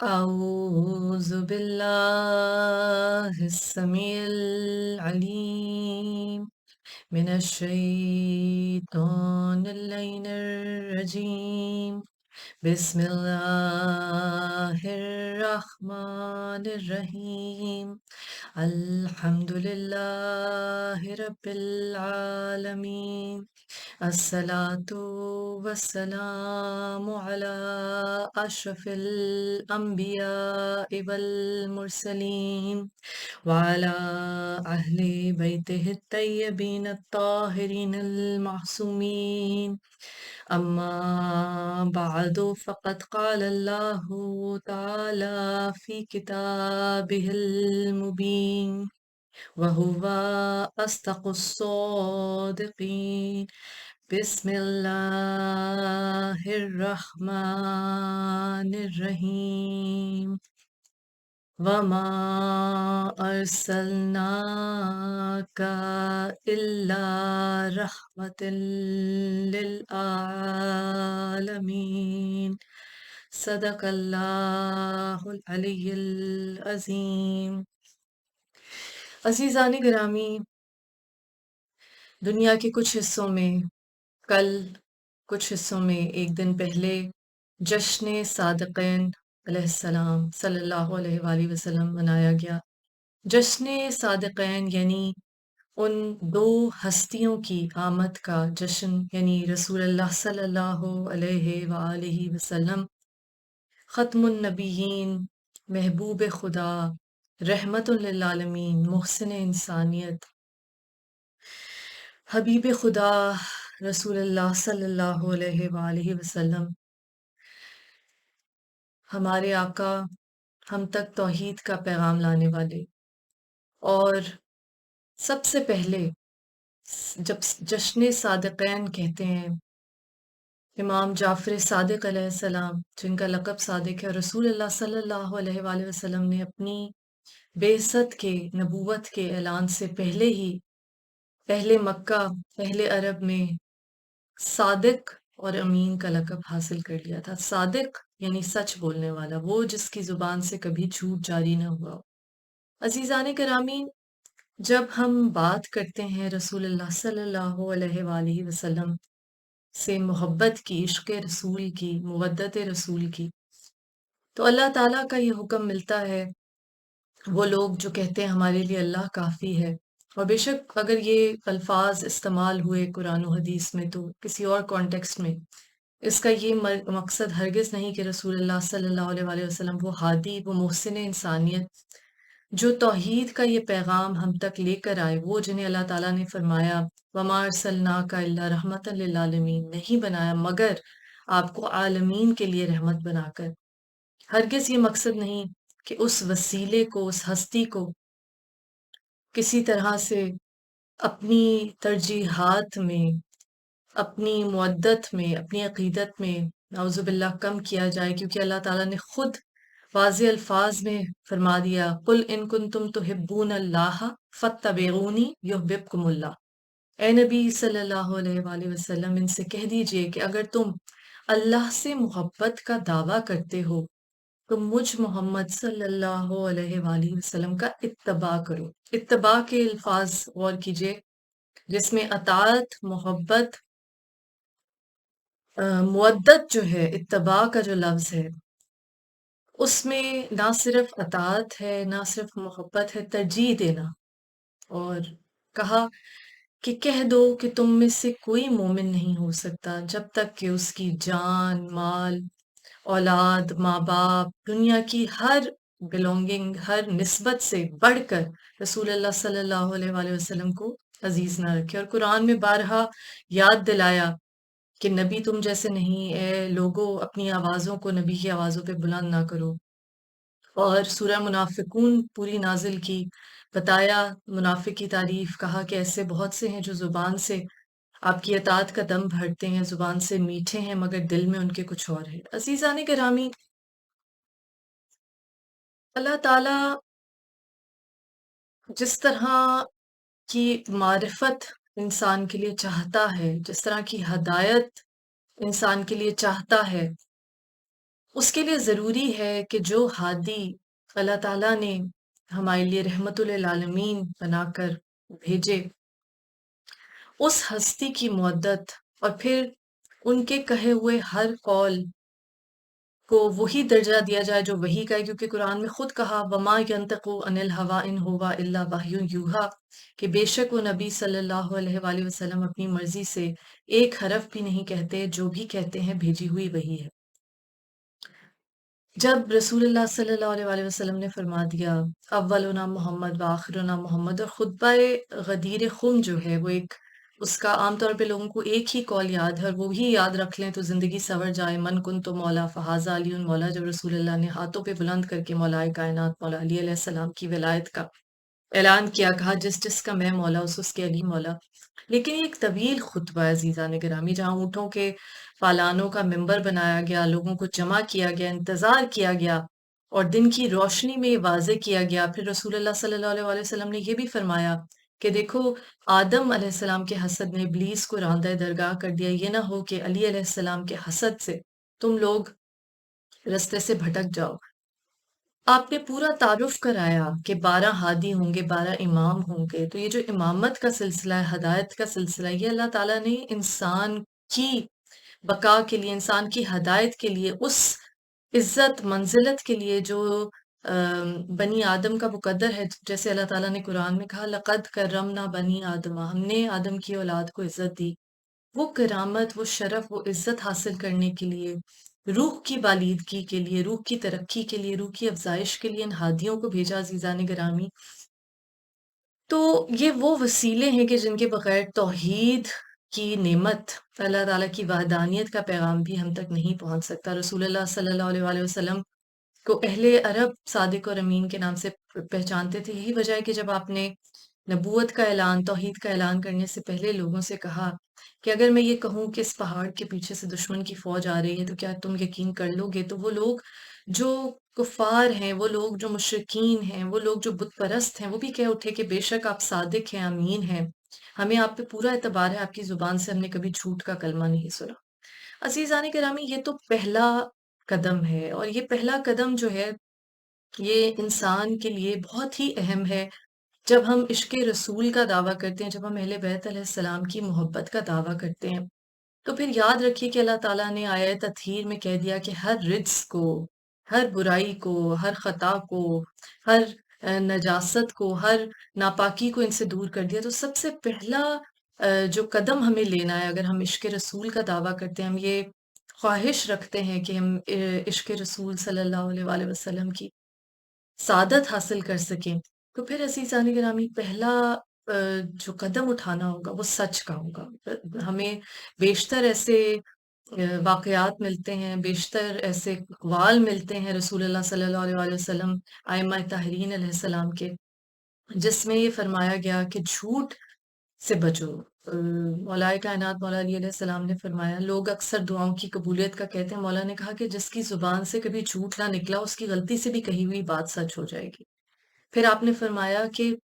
أعوذ بالله السميع العليم من الشيطان اللعين الرجيم بسم الله الرحمن الرحيم الحمد لله رب العالمين الصلاة والسلام على أشرف الأنبياء والمرسلين وعلى أهل بيته الطيبين الطاهرين المعصومين أما بعد فقد قال الله تعالى في كتابه المبين وهو أصدق الصادقين بسم الله الرحمن الرحيم وما أرسلناك إلا رحمة للعالمين صدق الله العلی العظیم۔ عزیزان گرامی، دنیا کے کچھ حصوں میں کل، کچھ حصوں میں ایک دن پہلے جشن صادقین علیہ السلام صلی اللہ علیہ وآلہ وسلم منایا گیا۔ جشن صادقین یعنی ان دو ہستیوں کی آمد کا جشن، یعنی رسول اللہ صلی اللہ علیہ وآلہ وسلم، ختم النبیین، محبوب خدا، رحمت للعالمین، محسن انسانیت، حبیب خدا رسول اللہ صلی اللہ علیہ وآلہ وسلم، ہمارے آقا، ہم تک توحید کا پیغام لانے والے۔ اور سب سے پہلے جب جشن صادقین کہتے ہیں، امام جعفر صادق علیہ السلام جن کا لقب صادق ہے، رسول اللہ صلی اللہ علیہ وآلہ وسلم نے اپنی بعثت کے، نبوت کے اعلان سے پہلے ہی اہل مکہ، اہل عرب میں صادق اور امین کا لقب حاصل کر لیا تھا۔ صادق یعنی سچ بولنے والا، وہ جس کی زبان سے کبھی جھوٹ جاری نہ ہوا ہو۔ عزیزان گرامی، جب ہم بات کرتے ہیں رسول اللہ صلی اللہ علیہ وآلہ وسلم سے محبت کی، عشق رسول کی، مودت رسول کی، تو اللہ تعالیٰ کا یہ حکم ملتا ہے، وہ لوگ جو کہتے ہیں ہمارے لیے اللہ کافی ہے، اور بے شک اگر یہ الفاظ استعمال ہوئے قرآن و حدیث میں تو کسی اور کانٹیکسٹ میں اس کا یہ مقصد ہرگز نہیں کہ رسول اللہ صلی اللہ علیہ وآلہ وسلم وہ ہادی، وہ محسن انسانیت جو توحید کا یہ پیغام ہم تک لے کر آئے، وہ جنہیں اللہ تعالیٰ نے فرمایا وَمَا أَرْسَلْنَاكَ إِلَّا رَحْمَةً لِّلْعَالَمِينَ، نہیں بنایا مگر آپ کو عالمین کے لیے رحمت بنا کر۔ ہرگز یہ مقصد نہیں کہ اس وسیلے کو، اس ہستی کو کسی طرح سے اپنی ترجیحات میں، اپنی مودت میں، اپنی عقیدت میں نعوذ باللہ کم کیا جائے، کیونکہ اللہ تعالیٰ نے خود واضح الفاظ میں فرما دیا قُلْ إِن كُنتُمْ تُحِبُّونَ اللَّهَ فَاتَّبِعُونِي يُحْبِبْكُمُ اللَّهُ۔ اے نبی صلی اللہ علیہ وآلہ وسلم، ان سے کہہ دیجئے کہ اگر تم اللہ سے محبت کا دعویٰ کرتے ہو تو مجھ محمد صلی اللہ علیہ وآلہ وسلم کا اتباع کرو۔ اتباع کے الفاظ غور کیجئے، جس میں اطاعت، محبت، مودت جو ہے، اتباع کا جو لفظ ہے، اس میں نہ صرف اطاعت ہے، نہ صرف محبت ہے، ترجیح دینا۔ اور کہا کہ کہہ دو کہ تم میں سے کوئی مومن نہیں ہو سکتا جب تک کہ اس کی جان، مال، اولاد، ماں باپ، دنیا کی ہر بلونگنگ، ہر نسبت سے بڑھ کر رسول اللہ صلی اللہ علیہ وآلہ وسلم کو عزیز نہ رکھے۔ اور قرآن میں بارہا یاد دلایا کہ نبی تم جیسے نہیں، اے لوگو اپنی آوازوں کو نبی کی آوازوں پہ بلند نہ کرو۔ اور سورہ منافقون پوری نازل کی، بتایا منافق کی تعریف، کہا کہ ایسے بہت سے ہیں جو زبان سے آپ کی اطاعت کا دم بھرتے ہیں، زبان سے میٹھے ہیں مگر دل میں ان کے کچھ اور ہے۔ عزیزان گرامی، اللہ تعالیٰ جس طرح کی معرفت انسان کے لیے چاہتا ہے، جس طرح کی ہدایت انسان کے لیے چاہتا ہے، اس کے لیے ضروری ہے کہ جو ہادی اللہ تعالیٰ نے ہمارے لیے رحمت للعالمین بنا کر بھیجے، اس ہستی کی مودت اور پھر ان کے کہے ہوئے ہر قول کو وہی درجہ دیا جائے جو وحی کا ہے، کیونکہ قرآن میں خود کہا وما ينطق عن الهوى ان هو الا وحی یوحى کہ بے شک وہ نبی صلی اللہ علیہ وآلہ وسلم اپنی مرضی سے ایک حرف بھی نہیں کہتے، جو بھی کہتے ہیں بھیجی ہوئی وحی ہے۔ جب رسول اللہ صلی اللہ علیہ وآلہ وسلم نے فرما دیا اولنا محمد وآخرنا محمد، اور خطبہ غدیر خم جو ہے وہ ایک اس کا عام طور پہ لوگوں کو ایک ہی قول یاد ہے اور وہی یاد رکھ لیں تو زندگی سنور جائے، من کن تو مولا فہذا علی مولا، جب رسول اللہ نے ہاتھوں پہ بلند کر کے مولا کائنات مولا علی علیہ السلام کی ولایت کا اعلان کیا، کہا جس جس کا میں مولا اس کے علی مولا۔ لیکن یہ ایک طویل خطبہ ہے عزیزان گرامی، جہاں اونٹوں کے پالانوں کا ممبر بنایا گیا، لوگوں کو جمع کیا گیا، انتظار کیا گیا اور دن کی روشنی میں یہ واضح کیا گیا۔ پھر رسول اللہ صلی اللہ علیہ وآلہ وسلم نے یہ بھی فرمایا کہ دیکھو آدم علیہ السلام کے حسد نے ابلیس کو راندہ درگاہ کر دیا، یہ نہ ہو کہ علی علیہ السلام کے حسد سے تم لوگ رستے سے بھٹک جاؤ۔ آپ نے پورا تعارف کرایا کہ 12 ہادی ہوں گے، 12 امام ہوں گے، تو یہ جو امامت کا سلسلہ ہے، ہدایت کا سلسلہ ہے، یہ اللہ تعالیٰ نے انسان کی بقا کے لیے، انسان کی ہدایت کے لیے، اس عزت منزلت کے لیے جو بنی آدم کا مقدر ہے، جیسے اللہ تعالیٰ نے قرآن میں کہا لقد کرمنا بنی آدم، ہم نے آدم کی اولاد کو عزت دی۔ وہ کرامت، وہ شرف، وہ عزت حاصل کرنے کے لیے، روح کی بالیدگی کے لیے، روح کی ترقی کے لیے، روح کی افزائش کے لیے ان ہادیوں کو بھیجا عزیزان گرامی۔ تو یہ وہ وسیلے ہیں کہ جن کے بغیر توحید کی نعمت، اللہ تعالیٰ کی وحدانیت کا پیغام بھی ہم تک نہیں پہنچ سکتا۔ رسول اللہ صلی اللہ علیہ وآلہ وسلم کو اہل عرب صادق اور امین کے نام سے پہچانتے تھے۔ یہی وجہ ہے کہ جب آپ نے نبوت کا اعلان، توحید کا اعلان کرنے سے پہلے لوگوں سے کہا کہ اگر میں یہ کہوں کہ اس پہاڑ کے پیچھے سے دشمن کی فوج آ رہی ہے تو کیا تم یقین کر لو گے؟ تو وہ لوگ جو کفار ہیں، وہ لوگ جو مشرکین ہیں، وہ لوگ جو بت پرست ہیں، وہ بھی کہہ اٹھے کہ بے شک آپ صادق ہیں، امین ہیں، ہمیں آپ پہ پورا اعتبار ہے، آپ کی زبان سے ہم نے کبھی جھوٹ کا کلمہ نہیں سنا۔ عزیزان گرامی، یہ تو پہلا قدم ہے، اور یہ پہلا قدم جو ہے یہ انسان کے لیے بہت ہی اہم ہے۔ جب ہم عشق رسول کا دعویٰ کرتے ہیں، جب ہم اہل بیت علیہ السلام کی محبت کا دعویٰ کرتے ہیں، تو پھر یاد رکھیے کہ اللہ تعالیٰ نے آیہ تطہیر میں کہہ دیا کہ ہر رجس کو، ہر برائی کو، ہر خطا کو، ہر نجاست کو، ہر ناپاکی کو ان سے دور کر دیا۔ تو سب سے پہلا جو قدم ہمیں لینا ہے، اگر ہم عشق رسول کا دعویٰ کرتے ہیں، ہم یہ خواہش رکھتے ہیں کہ ہم عشق رسول صلی اللہ علیہ وآلہ وسلم کی سعادت حاصل کر سکیں، تو پھر عزیزان گرامی پہلا جو قدم اٹھانا ہوگا وہ سچ کا ہوگا۔ ہمیں بیشتر ایسے واقعات ملتے ہیں، بیشتر ایسے اقوال ملتے ہیں رسول اللہ صلی اللہ علیہ وآلہ وسلم، ائمہ طاہرین علیہ السلام کے، جس میں یہ فرمایا گیا کہ جھوٹ سے بچو۔ مولا کائنات مولا علی علیہ السلام نے فرمایا، لوگ اکثر دعاؤں کی قبولیت کا کہتے ہیں، مولا نے کہا کہ جس کی زبان سے کبھی جھوٹ نہ نکلا اس کی غلطی سے بھی کہی ہوئی بات سچ ہو جائے گی۔ پھر آپ نے فرمایا کہ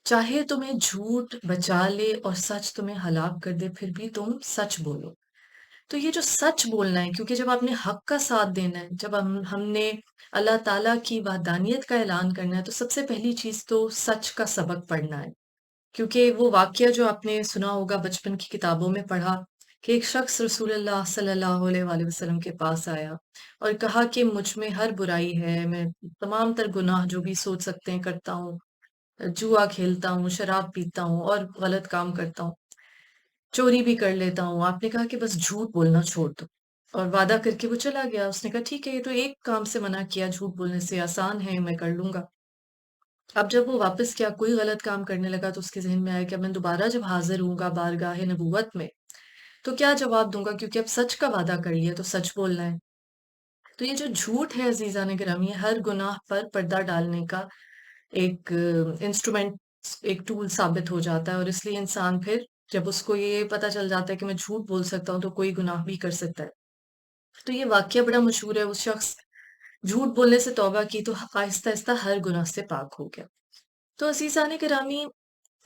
چاہے تمہیں جھوٹ بچا لے اور سچ تمہیں ہلاک کر دے، پھر بھی تم سچ بولو۔ تو یہ جو سچ بولنا ہے، کیونکہ جب آپ نے حق کا ساتھ دینا ہے، جب ہم نے اللہ تعالیٰ کی وحدانیت کا اعلان کرنا ہے، تو سب سے پہلی چیز تو سچ کا سبق پڑھنا ہے۔ کیونکہ وہ واقعہ جو آپ نے سنا ہوگا، بچپن کی کتابوں میں پڑھا، کہ ایک شخص رسول اللہ صلی اللہ علیہ وآلہ وسلم کے پاس آیا اور کہا کہ مجھ میں ہر برائی ہے، میں تمام تر گناہ جو بھی سوچ سکتے ہیں کرتا ہوں، جوا کھیلتا ہوں، شراب پیتا ہوں اور غلط کام کرتا ہوں، چوری بھی کر لیتا ہوں۔ آپ نے کہا کہ بس جھوٹ بولنا چھوڑ دو، اور وعدہ کر کے وہ چلا گیا۔ اس نے کہا ٹھیک ہے، یہ تو ایک کام سے منع کیا، جھوٹ بولنے سے آسان ہے، میں کر لوں گا۔ اب جب وہ واپس کیا، کوئی غلط کام کرنے لگا، تو اس کے ذہن میں آیا کہ اب میں دوبارہ جب حاضر ہوں گا بارگاہ نبوت میں تو کیا جواب دوں گا، کیونکہ اب سچ کا وعدہ کر لیا تو سچ بولنا ہے۔ تو یہ جو جھوٹ ہے عزیزان گرامی، ہر گناہ پر پردہ ڈالنے کا ایک انسٹرومنٹ، ایک ٹول ثابت ہو جاتا ہے، اور اس لیے انسان پھر جب اس کو یہ پتہ چل جاتا ہے کہ میں جھوٹ بول سکتا ہوں تو کوئی گناہ بھی کر سکتا ہے۔ تو یہ واقعہ بڑا مشہور ہے، اس شخص جھوٹ بولنے سے توبہ کی تو آہستہ آہستہ ہر گناہ سے پاک ہو گیا۔ تو عزیزان گرامی،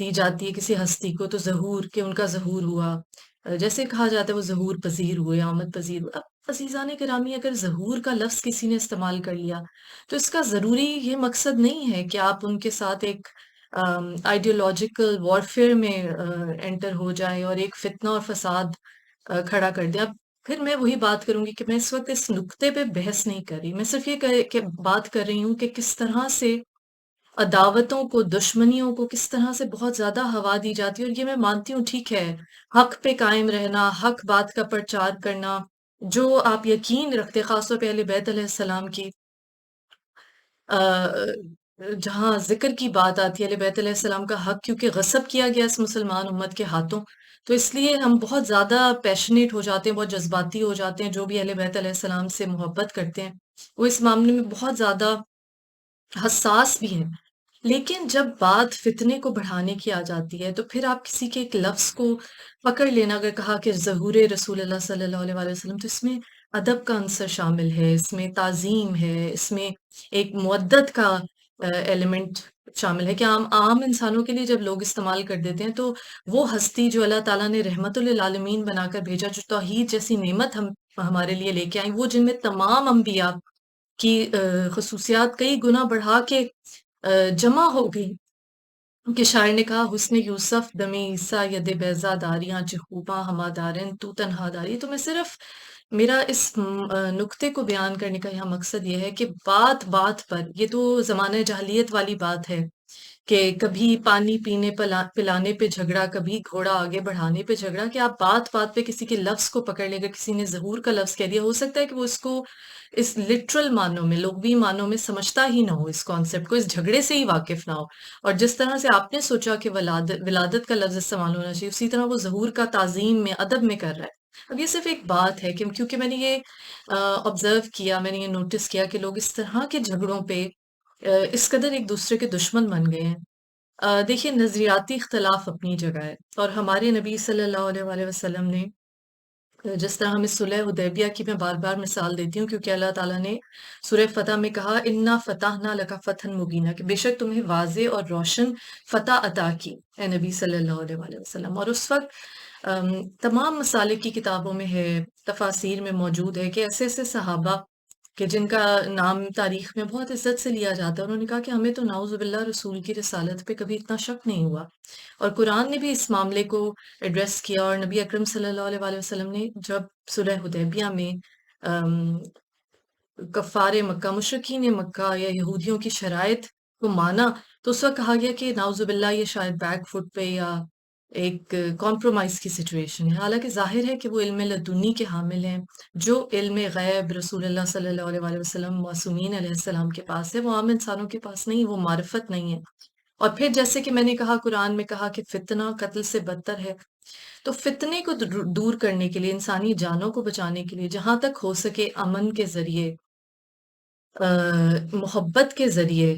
دی جاتی ہے کسی ہستی کو تو ظہور کہ ان کا ظہور ہوا، جیسے کہا جاتا ہے وہ ظہور پذیر ہوئے، آمد پذیر ہوئے۔ اب عزیزان گرامی اگر ظہور کا لفظ کسی نے استعمال کر لیا تو اس کا ضروری یہ مقصد نہیں ہے کہ آپ ان کے ساتھ ایک آئیڈیولوجیکل وارفیئر میں انٹر ہو جائیں اور ایک فتنہ اور فساد کھڑا کر دیں۔ اب پھر میں وہی بات کروں گی کہ میں اس وقت اس نقطے پہ بحث نہیں کر رہی، میں صرف یہ کہ بات کر رہی ہوں کہ کس طرح سے عداوتوں کو، دشمنیوں کو کس طرح سے بہت زیادہ ہوا دی جاتی ہے، اور یہ میں مانتی ہوں ٹھیک ہے، حق پہ قائم رہنا، حق بات کا پرچار کرنا، جو آپ یقین رکھتے خاص طور پہ اہل بیت علیہ السلام کی جہاں ذکر کی بات آتی ہے اہل بیت علیہ السلام کا حق کیونکہ غصب کیا گیا اس مسلمان امت کے ہاتھوں، تو اس لیے ہم بہت زیادہ پیشنیٹ ہو جاتے ہیں، بہت جذباتی ہو جاتے ہیں۔ جو بھی اہل بیت علیہ السلام سے محبت کرتے ہیں وہ اس معاملے میں بہت زیادہ حساس بھی ہیں۔ لیکن جب بات فتنے کو بڑھانے کی آ جاتی ہے تو پھر آپ کسی کے ایک لفظ کو پکڑ لینا، اگر کہا کہ ظہور رسول اللہ صلی اللہ علیہ وآلہ وسلم، تو اس میں ادب کا عنصر شامل ہے، اس میں تعظیم ہے، اس میں ایک مودت کا ایلیمنٹ شامل ہے کہ عام انسانوں کے لیے جب لوگ استعمال کر دیتے ہیں تو وہ ہستی جو اللہ تعالیٰ نے رحمت للعالمین بنا کر بھیجا، جو توحید جیسی نعمت ہمارے لیے لے کے آئی، وہ جن میں تمام انبیاء کی خصوصیات کئی گنا بڑھا کے جمع ہو گئی، کہ شاعر نے کہا حسن یوسف دم عیسیٰ ید بیضا داریاں چخوباں ہما دارن تو تنہا داری۔ تو میں صرف میرا اس نقطے کو بیان کرنے کا یہاں مقصد یہ ہے کہ بات بات پر، یہ تو زمانہ جاہلیت والی بات ہے کہ کبھی پانی پینے پلانے پہ جھگڑا، کبھی گھوڑا آگے بڑھانے پہ جھگڑا، کہ آپ بات بات پہ کسی کے لفظ کو پکڑ لے گا، کسی نے ظہور کا لفظ کہہ دیا، ہو سکتا ہے کہ وہ اس کو اس لٹرل معنوں میں، لغوی معنوں میں سمجھتا ہی نہ ہو، اس کانسیپٹ کو، اس جھگڑے سے ہی واقف نہ ہو، اور جس طرح سے آپ نے سوچا کہ ولادت کا لفظ استعمال ہونا چاہیے، اسی طرح وہ ظہور کا تعظیم میں، ادب میں کر رہا ہے۔ اب یہ صرف ایک بات ہے کہ کیونکہ میں نے یہ آبزرو کیا، میں نے یہ نوٹس کیا کہ لوگ اس طرح کے جھگڑوں پہ اس قدر ایک دوسرے کے دشمن بن گئے ہیں۔ دیکھیے نظریاتی اختلاف اپنی جگہ ہے، اور ہمارے نبی صلی اللہ علیہ وآلہ وسلم نے جس طرح ہمیں صلح حدیبیہ کی میں بار بار مثال دیتی ہوں کیونکہ اللہ تعالیٰ نے سورہ فتح میں کہا انا فتحنا لک فتحا مبینا، کہ بے شک تمہیں واضح اور روشن فتح عطا کی اے نبی صلی اللہ علیہ وآلہ وسلم۔ اور اس وقت تمام مسالک کی کتابوں میں ہے، تفاسیر میں موجود ہے کہ ایسے ایسے صحابہ کہ جن کا نام تاریخ میں بہت عزت سے لیا جاتا ہے، انہوں نے کہا کہ ہمیں تو نعوذ باللہ رسول کی رسالت پہ کبھی اتنا شک نہیں ہوا، اور قرآن نے بھی اس معاملے کو ایڈریس کیا، اور نبی اکرم صلی اللہ علیہ وآلہ وسلم نے جب صلح حدیبیہ میں کفار مکہ، مشرکین مکہ یا یہودیوں کی شرائط کو مانا، تو اس وقت کہا گیا کہ نعوذ باللہ یہ شاید بیک فٹ پہ یا ایک کمپرومائز کی سچویشن ہے، حالانکہ ظاہر ہے کہ وہ علم لدنی کے حامل ہیں، جو علم غیب رسول اللہ صلی اللہ علیہ وآلہ وسلم معصومین علیہ السلام کے پاس ہے، وہ عام انسانوں کے پاس نہیں، وہ معرفت نہیں ہے۔ اور پھر جیسے کہ میں نے کہا قرآن میں کہا کہ فتنہ قتل سے بدتر ہے، تو فتنے کو دور کرنے کے لیے، انسانی جانوں کو بچانے کے لیے جہاں تک ہو سکے امن کے ذریعے، محبت کے ذریعے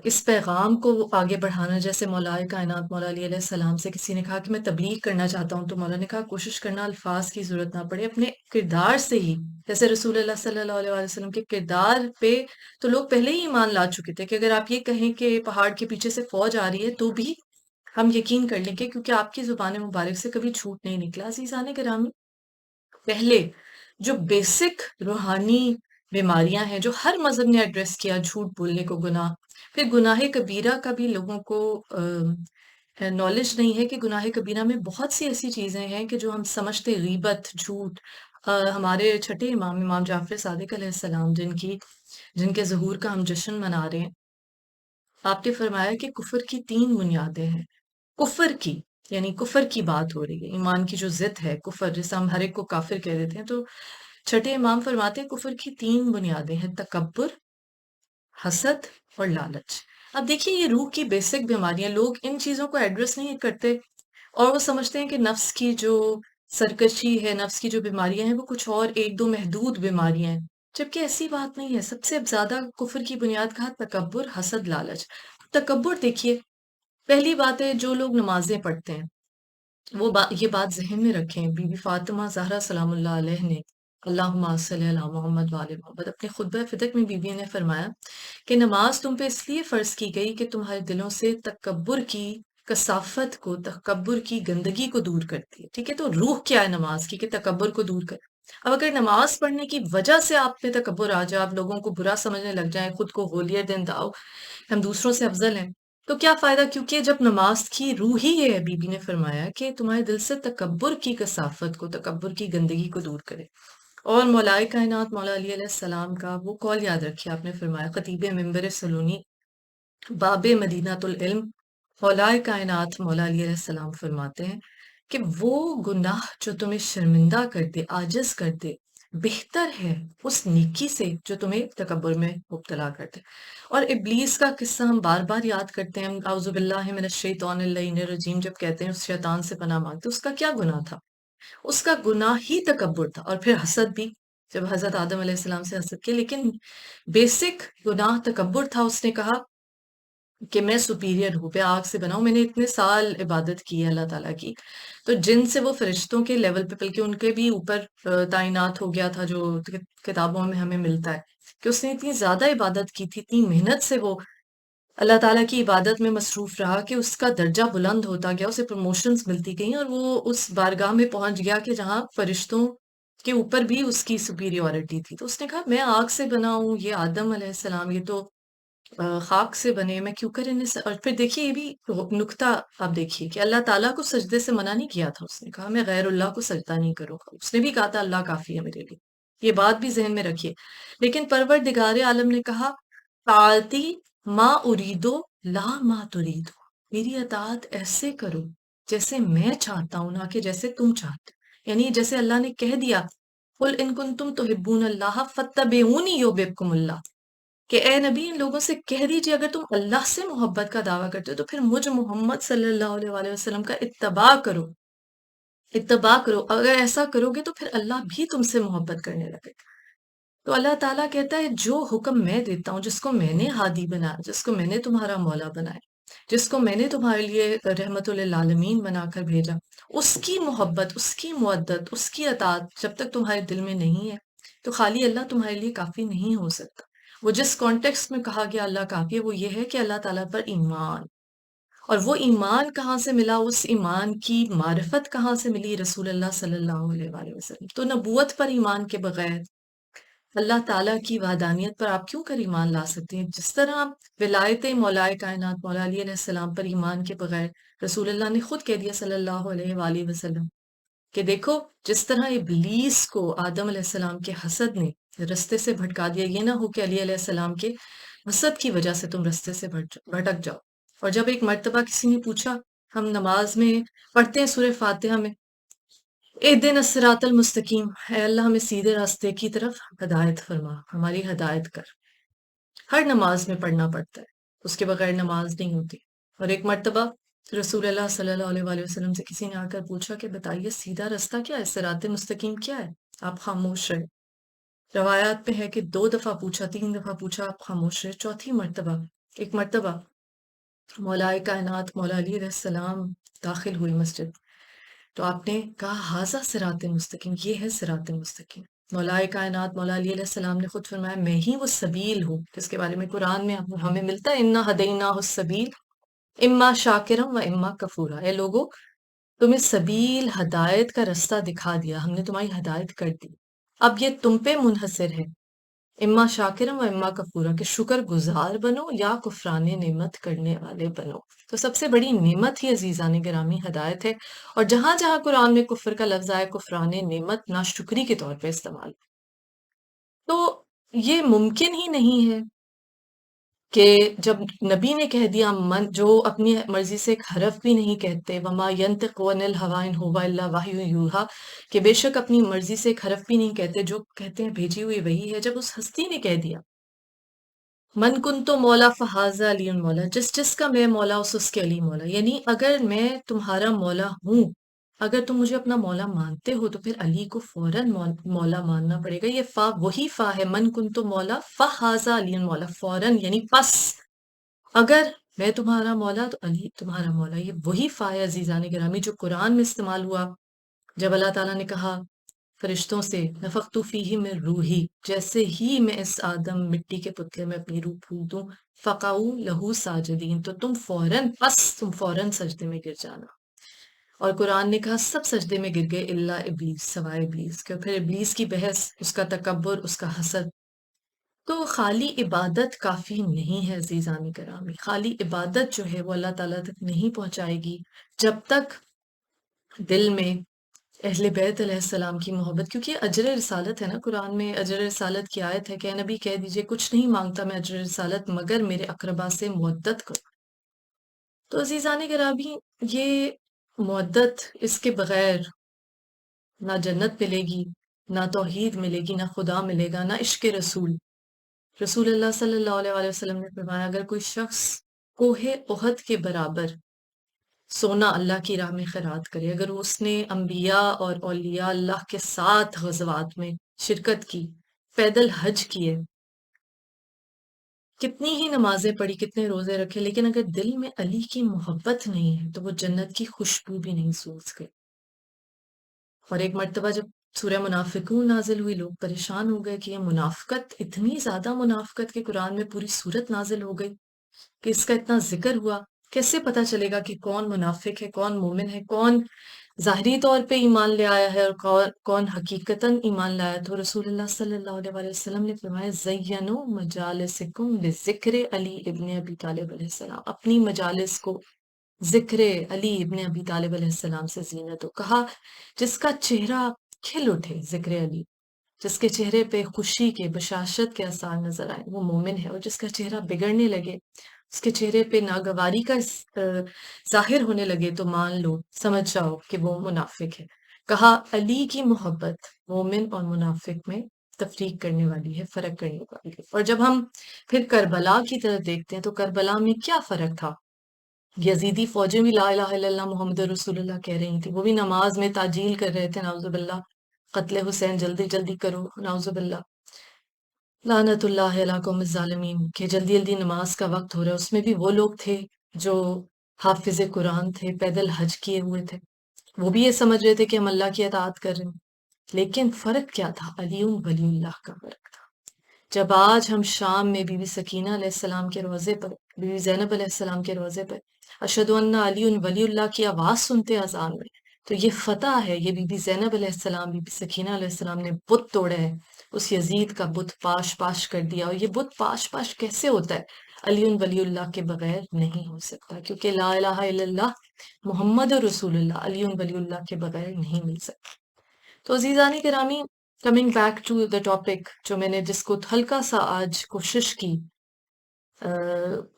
اس پیغام کو آگے بڑھانا، جیسے مولا کائنات مولا علی علیہ السلام سے کسی نے کہا کہ میں تبلیغ کرنا چاہتا ہوں، تو مولا نے کہا کوشش کرنا الفاظ کی ضرورت نہ پڑے، اپنے کردار سے ہی، جیسے رسول اللہ صلی اللہ علیہ وسلم کے کردار پہ تو لوگ پہلے ہی ایمان لا چکے تھے کہ اگر آپ یہ کہیں کہ پہاڑ کے پیچھے سے فوج آ رہی ہے تو بھی ہم یقین کر لیں گے، کیونکہ آپ کی زبان مبارک سے کبھی جھوٹ نہیں نکلا۔ عزیزان گرامی، پہلے جو بیسک روحانی بیماریاں ہیں جو ہر مذہب نے ایڈریس کیا، جھوٹ بولنے کو گناہ، پھر گناہ کبیرہ کا بھی لوگوں کو نالج نہیں ہے کہ گناہ کبیرہ میں بہت سی ایسی چیزیں ہیں کہ جو ہم سمجھتے، غیبت، جھوٹ، ہمارے چھٹے امام جعفر صادق علیہ السلام جن کے ظہور کا ہم جشن منا رہے ہیں، آپ نے فرمایا کہ کفر کی 3 بنیادیں ہیں۔ کفر کی یعنی کفر کی بات ہو رہی ہے، ایمان کی جو ضد ہے کفر، جیسے ہم ہر ایک کو کافر کہہ دیتے ہیں، تو چھٹے امام فرماتے ہیں کفر کی 3 بنیادیں ہیں، تکبر، حسد اور لالچ۔ اب دیکھیے یہ روح کی بیسک بیماریاں، لوگ ان چیزوں کو ایڈریس نہیں کرتے، اور وہ سمجھتے ہیں کہ نفس کی جو سرکشی ہے، نفس کی جو بیماریاں ہیں وہ کچھ اور 1-2 محدود بیماریاں ہیں، جبکہ ایسی بات نہیں ہے۔ سب سے زیادہ کفر کی بنیاد کہا تکبر، حسد، لالچ۔ تکبر دیکھیے، پہلی بات ہے جو لوگ نمازیں پڑھتے ہیں وہ یہ بات ذہن میں رکھیں، بی بی فاطمہ زہرا سلام اللہ علیہ نے اللہم صلی علی محمد وآل محمد اپنے خطبہ فدق میں بی نے فرمایا کہ نماز تم پہ اس لیے فرض کی گئی کہ تمہارے دلوں سے تکبر کی کثافت کو، تکبر کی گندگی کو دور کرتی ہے. ٹھیک ہے، تو روح کیا ہے نماز کی کہ تکبر کو دور کرے. اب اگر نماز پڑھنے کی وجہ سے آپ پہ تکبر آ جائے، آپ لوگوں کو برا سمجھنے لگ جائیں، خود کو ہولیر دین داؤ، ہم دوسروں سے افضل ہیں، تو کیا فائدہ؟ کیونکہ جب نماز کی روح ہی ہے، بی بی نے فرمایا کہ تمہارے دل سے تکبر کی کثافت کو، تکبر کی گندگی کو دور کرے. اور مولائے کائنات مولا علی علیہ السلام کا وہ قول یاد رکھیے، آپ نے فرمایا خطیب منبر سلونی باب مدینہ العلم، مولائے کائنات مولا علی علیہ السلام فرماتے ہیں کہ وہ گناہ جو تمہیں شرمندہ کر دے، عاجز کر دے، بہتر ہے اس نیکی سے جو تمہیں تکبر میں مبتلا کر دے. اور ابلیس کا قصہ ہم بار بار یاد کرتے ہیں، اعوذ باللہ من الشیطان اللعین الرجیم جب کہتے ہیں، اس شیطان سے پناہ مانگتے. اس کا کیا گناہ تھا؟ اس کا گناہ ہی تکبر تھا، اور پھر حسد بھی، جب حضرت آدم علیہ السلام سے حسد کیا. لیکن بیسک گناہ تکبر تھا. اس نے کہا کہ میں سپیریئر ہوں، میں آگ سے بنا ہوں، میں نے اتنے سال عبادت کی ہے اللہ تعالیٰ کی. تو جن سے وہ فرشتوں کے لیول پہ، بلکہ ان کے بھی اوپر تعینات ہو گیا تھا، جو کتابوں میں ہمیں ملتا ہے کہ اس نے اتنی زیادہ عبادت کی تھی، اتنی محنت سے وہ اللہ تعالیٰ کی عبادت میں مصروف رہا کہ اس کا درجہ بلند ہوتا گیا، اسے پروموشنز ملتی گئیں، اور وہ اس بارگاہ میں پہنچ گیا کہ جہاں فرشتوں کے اوپر بھی اس کی سپیریورٹی تھی. تو اس نے کہا میں آگ سے بنا ہوں، یہ آدم علیہ السلام یہ تو خاک سے بنے، میں کیوں کر انہیں اور پھر دیکھیے یہ بھی نکتہ آپ دیکھیے کہ اللہ تعالیٰ کو سجدے سے منع نہیں کیا تھا. اس نے کہا میں غیر اللہ کو سجدہ نہیں کروں گا. اس نے بھی کہا تھا اللہ کافی ہے میرے لیے. یہ بات بھی ذہن میں رکھیے. لیکن پروردگار عالم نے کہا طاعتی ما اریدو لا ما تریدو، میری اطاعت ایسے کرو جیسے میں چاہتا ہوں، نہ کہ جیسے تم چاہتے ہو. یعنی جیسے اللہ نے کہہ دیا قل ان کنتم تحبون اللہ فاتبعونی یحببکم اللہ، کہ اے نبی ان لوگوں سے کہہ دیجئے اگر تم اللہ سے محبت کا دعویٰ کرتے ہو تو پھر مجھ محمد صلی اللہ علیہ وآلہ وسلم کا اتباع کرو. اتباع کرو، اگر ایسا کرو گے تو پھر اللہ بھی تم سے محبت کرنے لگے گا. تو اللہ تعالیٰ کہتا ہے جو حکم میں دیتا ہوں، جس کو میں نے ہادی بنایا، جس کو میں نے تمہارا مولا بنایا، جس کو میں نے تمہارے لیے رحمت للعالمین بنا کر بھیجا، اس کی محبت، اس کی مودت، اس کی اطاعت جب تک تمہارے دل میں نہیں ہے تو خالی اللہ تمہارے لیے کافی نہیں ہو سکتا. وہ جس کانٹیکسٹ میں کہا گیا اللہ کافی ہے، وہ یہ ہے کہ اللہ تعالیٰ پر ایمان. اور وہ ایمان کہاں سے ملا؟ اس ایمان کی معرفت کہاں سے ملی؟ رسول اللہ صلی اللہ علیہ وآلہ وسلم. تو نبوت پر ایمان کے بغیر اللہ تعالیٰ کی وحدانیت پر آپ کیوں کر ایمان لا سکتے ہیں؟ جس طرح ولایت مولائے کائنات مولا علی علیہ السلام پر ایمان کے بغیر رسول اللہ نے خود کہہ دیا صلی اللہ علیہ وآلہ وسلم کہ دیکھو جس طرح ابلیس کو آدم علیہ السلام کے حسد نے رستے سے بھٹکا دیا، یہ نہ ہو کہ علی علیہ السلام کے حسد کی وجہ سے تم رستے سے بھٹک جاؤ. اور جب ایک مرتبہ کسی نے پوچھا، ہم نماز میں پڑھتے ہیں سورہ فاتحہ میں اہدنا الصراط المستقیم، اے اللہ ہمیں سیدھے راستے کی طرف ہدایت فرما، ہماری ہدایت کر. ہر نماز میں پڑھنا پڑتا ہے، اس کے بغیر نماز نہیں ہوتی. اور ایک مرتبہ رسول اللہ صلی اللہ علیہ وآلہ وسلم سے کسی نے آ کر پوچھا کہ بتائیے سیدھا راستہ کیا ہے، صراط مستقیم کیا ہے؟ آپ خاموش رہے. روایات میں ہے کہ 2 دفعہ پوچھا، 3 دفعہ پوچھا، آپ خاموش رہے. چوتھی مرتبہ، ایک مرتبہ مولائے کائنات مولا علی علیہ السلام داخل ہوئی مسجد، تو آپ نے کہا ھذا صراط مستقیم، یہ ہے صراط مستقیم. مولائے کائنات مولا علی علیہ السلام نے خود فرمایا میں ہی وہ سبیل ہوں، جس کے بارے میں قرآن میں ہمیں ملتا ہے انا ہدیناہ السبیل اما شاکرم و اما کفورا. اے لوگو تمہیں سبیل ہدایت کا رستہ دکھا دیا، ہم نے تمہاری ہدایت کر دی. اب یہ تم پہ منحصر ہے، اما شاکرم و اما کفورا، کہ شکر گزار بنو یا کفران نعمت کرنے والے بنو. تو سب سے بڑی نعمت ہی عزیزان گرامی ہدایت ہے. اور جہاں جہاں قرآن میں کفر کا لفظ آئے کفران نعمت ناشکری کے طور پہ استعمال، تو یہ ممکن ہی نہیں ہے کہ جب نبی نے کہہ دیا من جو اپنی مرضی سے ایک حرف بھی نہیں کہتے، وما ينطق عن الهوى ان هو الا وحی یوحیٰ، کہ بے شک اپنی مرضی سے ایک حرف بھی نہیں کہتے، جو کہتے ہیں بھیجی ہوئی وہی ہے. جب اس ہستی نے کہہ دیا من کنتو مولا فہذا علی مولا، جس جس کا میں مولا اس کے علی مولا. یعنی اگر میں تمہارا مولا ہوں، اگر تم مجھے اپنا مولا مانتے ہو تو پھر علی کو فوراً مولا ماننا پڑے گا. یہ فا وہی فا ہے، من کنتو مولا فہذا علی مولا، فوراً یعنی پس اگر میں تمہارا مولا تو علی تمہارا مولا. یہ وہی فا ہے عزیزان گرامی جو قرآن میں استعمال ہوا جب اللہ تعالیٰ نے کہا فرشتوں سے نفختو فیہ من روحی، جیسے ہی میں اس آدم مٹی کے پتلے میں اپنی روح پھونک دوں، فقعوا لہو ساجدین، تو تم فوراً سجدے میں گر جانا۔ اور قرآن نے کہا سب سجدے میں گر گئے الا ابلیس، سوائے ابلیس کہ پھر ابلیس کی بحث، اس کا تکبر، اس کا حسد۔ تو خالی عبادت کافی نہیں ہے عزیزان کرامی، خالی عبادت جو ہے وہ اللہ تعالیٰ تک نہیں پہنچائے گی جب تک دل میں اہل بیت علیہ السلام کی محبت، کیونکہ یہ اجر رسالت ہے نا، قرآن میں اجر رسالت کی آیت ہے کہ اے نبی کہہ دیجئے کچھ نہیں مانگتا میں اجر رسالت مگر میرے اقربا سے مودت کرو۔ تو عزیزان گرامی، یہ مودت، اس کے بغیر نہ جنت ملے گی، نہ توحید ملے گی، نہ خدا ملے گا، نہ عشق رسول۔ رسول اللہ صلی اللہ علیہ وآلہ وسلم نے فرمایا اگر کوئی شخص کوہ احد کے برابر سونا اللہ کی راہ میں خیرات کرے، اگر اس نے انبیاء اور اولیاء اللہ کے ساتھ غزوات میں شرکت کی، پیدل حج کیے، کتنی ہی نمازیں پڑھی، کتنے روزے رکھے، لیکن اگر دل میں علی کی محبت نہیں ہے تو وہ جنت کی خوشبو بھی نہیں سونگ سکے۔ اور ایک مرتبہ جب سورہ منافقون نازل ہوئی، لوگ پریشان ہو گئے کہ یہ منافقت، اتنی زیادہ منافقت کہ قرآن میں پوری سورت نازل ہو گئی کہ اس کا اتنا ذکر ہوا، کیسے پتہ چلے گا کہ کون منافق ہے، کون مومن ہے، کون ظاہری طور پہ ایمان لے آیا ہے اور کون حقیقتاً ایمان لایا؟ تو رسول اللہ صلی اللہ علیہ وآلہ وسلم نے فرمایا زینوا مجالسکم بذکر علی ابن ابی طالب علیہ السلام، اپنی مجالس کو ذکر علی ابن ابی طالب علیہ السلام سے زینت ہو۔ کہا جس کا چہرہ کھل اٹھے ذکر علی، جس کے چہرے پہ خوشی کے، بشاشت کے آثار نظر آئے، وہ مومن ہے، اور جس کا چہرہ بگڑنے لگے، اس کے چہرے پہ ناگواری کا ظاہر ہونے لگے، تو مان لو، سمجھ جاؤ کہ وہ منافق ہے۔ کہا علی کی محبت مومن اور منافق میں تفریق کرنے والی ہے، فرق کرنے والی ہے۔ اور جب ہم پھر کربلا کی طرف دیکھتے ہیں تو کربلا میں کیا فرق تھا؟ یزیدی فوجیں بھی لا الہ الا اللہ محمد رسول اللہ کہہ رہی تھی، وہ بھی نماز میں تعجیل کر رہے تھے، نعوذ باللہ، قتل حسین جلدی جلدی کرو، نعوذ باللہ، لعنت اللہ علی قوم الظالمین، کہ جلدی جلدی نماز کا وقت ہو رہا ہے۔ اس میں بھی وہ لوگ تھے جو حافظ قرآن تھے، پیدل حج کیے ہوئے تھے، وہ بھی یہ سمجھ رہے تھے کہ ہم اللہ کی اطاعت کر رہے ہیں، لیکن فرق کیا تھا؟ علی ولی اللہ کا فرق تھا۔ جب آج ہم شام میں بی بی سکینہ علیہ السلام کے روضے پر، بی بی زینب علیہ السلام کے روضے پر اشہد ان علی ولی اللہ کی آواز سنتے اذان میں، تو یہ فتح ہے، یہ بی بی زینب علیہ السلام، بی بی سکینہ علیہ السلام نے بت توڑا ہے، اس یزید کا بت پاش پاش کر دیا۔ اور یہ بت پاش پاش کیسے ہوتا ہے؟ علی ولی اللہ کے بغیر نہیں ہو سکتا، کیونکہ لا الہ الا اللہ محمد رسول اللہ علی ولی اللہ کے بغیر نہیں مل سکتا۔ تو عزیزانی کرامی، coming back to the topic, جو میں نے جس کو ہلکا سا آج کوشش کی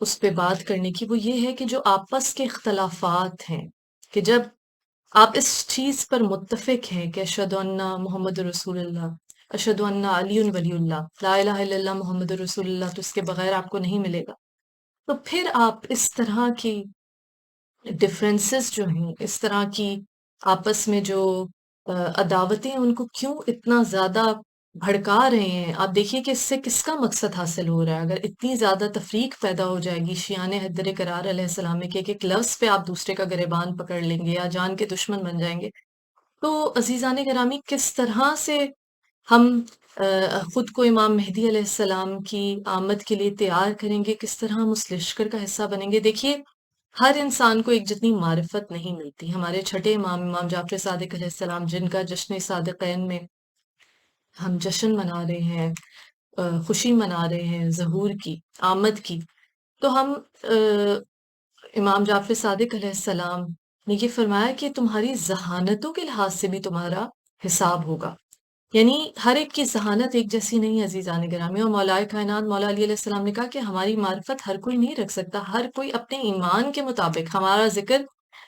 اس پہ بات کرنے کی، وہ یہ ہے کہ جو آپس کے اختلافات ہیں، کہ جب آپ اس چیز پر متفق ہیں کہ اشہد ان محمد رسول اللہ، اشہد ان علی ولی اللہ، لا الہ الا اللہ محمد رسول اللہ، تو اس کے بغیر آپ کو نہیں ملے گا، تو پھر آپ اس طرح کی ڈفرینسز جو ہیں، اس طرح کی آپس میں جو عداوتیں ہیں، ان کو کیوں اتنا زیادہ بھڑکا رہے ہیں؟ آپ دیکھیے کہ اس سے کس کا مقصد حاصل ہو رہا ہے۔ اگر اتنی زیادہ تفریق پیدا ہو جائے گی شیعان حیدر کرار علیہ السلام میں کہ ایک ایک لفظ پہ آپ دوسرے کا گریبان پکڑ لیں گے یا جان کے دشمن بن جائیں گے، تو عزیزان گرامی کس طرح سے ہم خود کو امام مہدی علیہ السلام کی آمد کے لیے تیار کریں گے، کس طرح ہم اس لشکر کا حصہ بنیں گے؟ دیکھیے ہر انسان کو ایک جتنی معرفت نہیں ملتی۔ ہمارے چھٹے امام، امام جعفر صادق علیہ السلام، جن کا جشن صادقین میں ہم جشن منا رہے ہیں، خوشی منا رہے ہیں ظہور کی، آمد کی، تو ہم امام جعفر صادق علیہ السلام نے یہ فرمایا کہ تمہاری ذہانتوں کے لحاظ سے بھی تمہارا حساب ہوگا، یعنی ہر ایک کی ذہانت ایک جیسی نہیں ہے عزیزان گرامی۔ اور مولا کائنات مولا علی علیہ السلام نے کہا کہ ہماری معرفت ہر کوئی نہیں رکھ سکتا، ہر کوئی اپنے ایمان کے مطابق ہمارا ذکر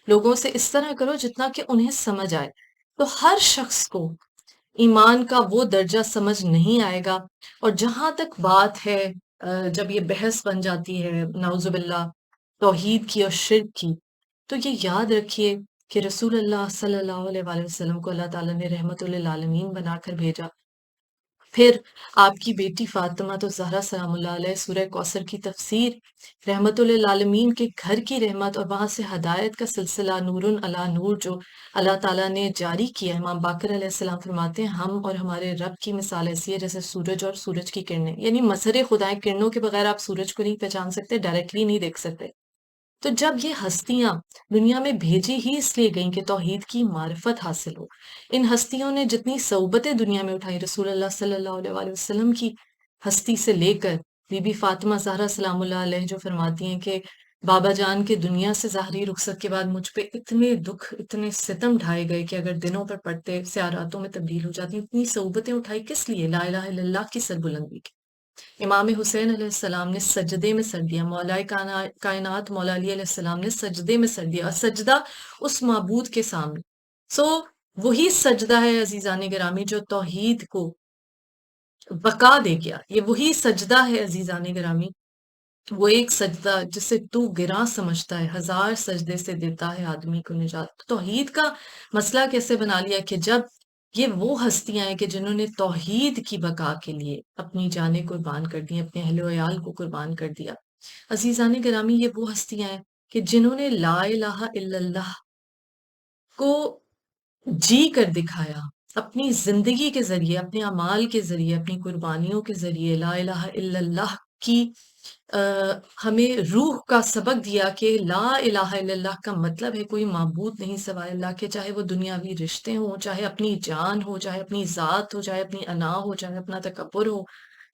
لوگوں سے اس طرح کرو جتنا کہ انہیں سمجھ آئے۔ تو ہر شخص کو ایمان کا وہ درجہ سمجھ نہیں آئے گا، اور جہاں تک بات ہے جب یہ بحث بن جاتی ہے نعوذ باللہ توحید کی اور شرک کی، تو یہ یاد رکھیے کہ رسول اللہ صلی اللہ علیہ وآلہ وسلم کو اللہ تعالیٰ نے رحمت للعالمین بنا کر بھیجا، پھر آپ کی بیٹی فاطمہ تو زہرا سلام اللہ علیہ سورہ کوثر کی تفسیر، رحمت للعالمین کے گھر کی رحمت اور وہاں سے ہدایت کا سلسلہ نور علی نور جو اللہ تعالیٰ نے جاری کیا ہے۔ امام باقر علیہ السلام فرماتے ہیں ہم اور ہمارے رب کی مثال ایسی ہے جیسے سورج اور سورج کی کرنیں، یعنی مظہر خدا کرنوں کے بغیر آپ سورج کو نہیں پہچان سکتے، ڈائریکٹلی نہیں دیکھ سکتے۔ تو جب یہ ہستیاں دنیا میں بھیجی ہی اس لیے گئیں کہ توحید کی معرفت حاصل ہو، ان ہستیوں نے جتنی صعوبتیں دنیا میں اٹھائی، رسول اللہ صلی اللہ علیہ وآلہ وسلم کی ہستی سے لے کر بی بی فاطمہ زہرا سلام اللہ علیہ جو فرماتی ہیں کہ بابا جان کے دنیا سے ظاہری رخصت کے بعد مجھ پہ اتنے دکھ اتنے ستم ڈھائے گئے کہ اگر دنوں پر پڑتے سیاراتوں میں تبدیل ہو جاتی، اتنی صعوبتیں اٹھائی کس لیے؟ لا الہ الا اللہ کی سربلندی کی۔ امام حسین علیہ السلام نے سجدے میں سر دیا، مولا کائنات مولا علی علیہ السلام نے سجدے میں سر دیا، اور سجدہ اس معبود کے سامنے۔ سو وہی سجدہ ہے عزیزان گرامی جو توحید کو بقا دے گیا، یہ وہی سجدہ ہے عزیزان گرامی، وہ ایک سجدہ جسے تو گراں سمجھتا ہے ہزار سجدے سے دیتا ہے آدمی کو نجات۔ توحید کا مسئلہ کیسے بنا لیا کہ جب یہ وہ ہستیاں ہیں کہ جنہوں نے توحید کی بقا کے لیے اپنی جانیں قربان کر دی، اپنے اہل و عیال کو قربان کر دیا۔ عزیزان گرامی یہ وہ ہستیاں ہیں کہ جنہوں نے لا الہ الا اللہ کو جی کر دکھایا، اپنی زندگی کے ذریعے، اپنے اعمال کے ذریعے، اپنی قربانیوں کے ذریعے لا الہ الا اللہ کی ہمیں روح کا سبق دیا کہ لا الہ الا اللہ کا مطلب ہے کوئی معبود نہیں سوائے اللہ کے، چاہے وہ دنیاوی رشتے ہوں، چاہے اپنی جان ہو، چاہے اپنی ذات ہو، چاہے اپنی انا ہو، چاہے اپنا تکبر ہو،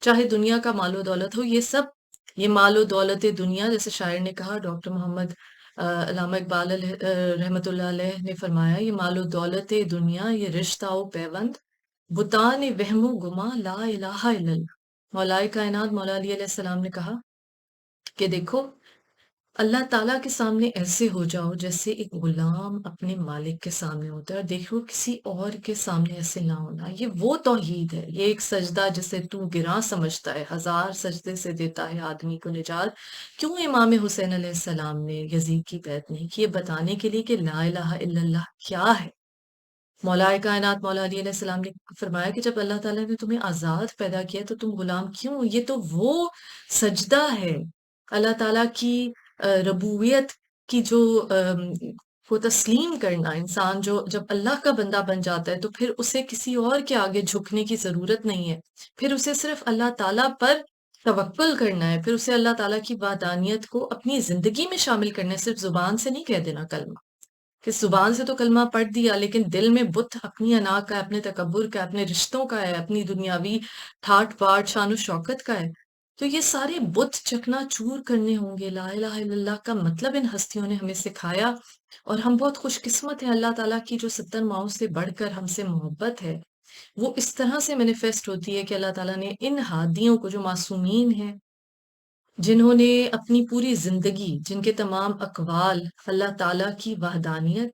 چاہے دنیا کا مال و دولت ہو، یہ مال و دولت دنیا، جیسے شاعر نے کہا، ڈاکٹر محمد علامہ اقبال رحمت اللہ علیہ نے فرمایا، یہ مال و دولت دنیا، یہ رشتہ و پیوند، بتان وہم و گما لا الہ الا اللہ۔ مولا کائنات مولا علی علیہ السلام نے کہا کہ دیکھو اللہ تعالیٰ کے سامنے ایسے ہو جاؤ جیسے ایک غلام اپنے مالک کے سامنے ہوتا ہے، اور دیکھو کسی اور کے سامنے ایسے نہ ہونا۔ یہ وہ توحید ہے، یہ ایک سجدہ جسے تو گراں سمجھتا ہے ہزار سجدے سے دیتا ہے آدمی کو نجات۔ کیوں امام حسین علیہ السلام نے یزید کی بیعت نہیں کی؟ یہ بتانے کے لیے کہ لا الہ الا اللہ کیا ہے۔ مولا کائنات مولا علی علیہ السلام نے فرمایا کہ جب اللہ تعالیٰ نے تمہیں آزاد پیدا کیا تو تم غلام کیوں؟ یہ تو وہ سجدہ ہے، اللہ تعالیٰ کی ربوبیت کی جو کو تسلیم کرنا۔ انسان جو جب اللہ کا بندہ بن جاتا ہے تو پھر اسے کسی اور کے آگے جھکنے کی ضرورت نہیں ہے، پھر اسے صرف اللہ تعالیٰ پر توکل کرنا ہے، پھر اسے اللہ تعالیٰ کی وحدانیت کو اپنی زندگی میں شامل کرنا ہے، صرف زبان سے نہیں کہہ دینا کلمہ، کہ زبان سے تو کلمہ پڑھ دیا لیکن دل میں بت اپنی انا کا ہے، اپنے تکبر کا ہے، اپنے رشتوں کا ہے، اپنی دنیاوی ٹھاٹ باٹ شان و شوکت کا ہے۔ تو یہ سارے بت چکنا چور کرنے ہوں گے۔ لا الہ الا اللہ کا مطلب ان ہستیوں نے ہمیں سکھایا، اور ہم بہت خوش قسمت ہیں اللہ تعالیٰ کی جو 70 ماؤں سے بڑھ کر ہم سے محبت ہے، وہ اس طرح سے مینیفیسٹ ہوتی ہے کہ اللہ تعالیٰ نے ان ہادیوں کو جو معصومین ہیں، جنہوں نے اپنی پوری زندگی، جن کے تمام اقوال اللہ تعالیٰ کی وحدانیت،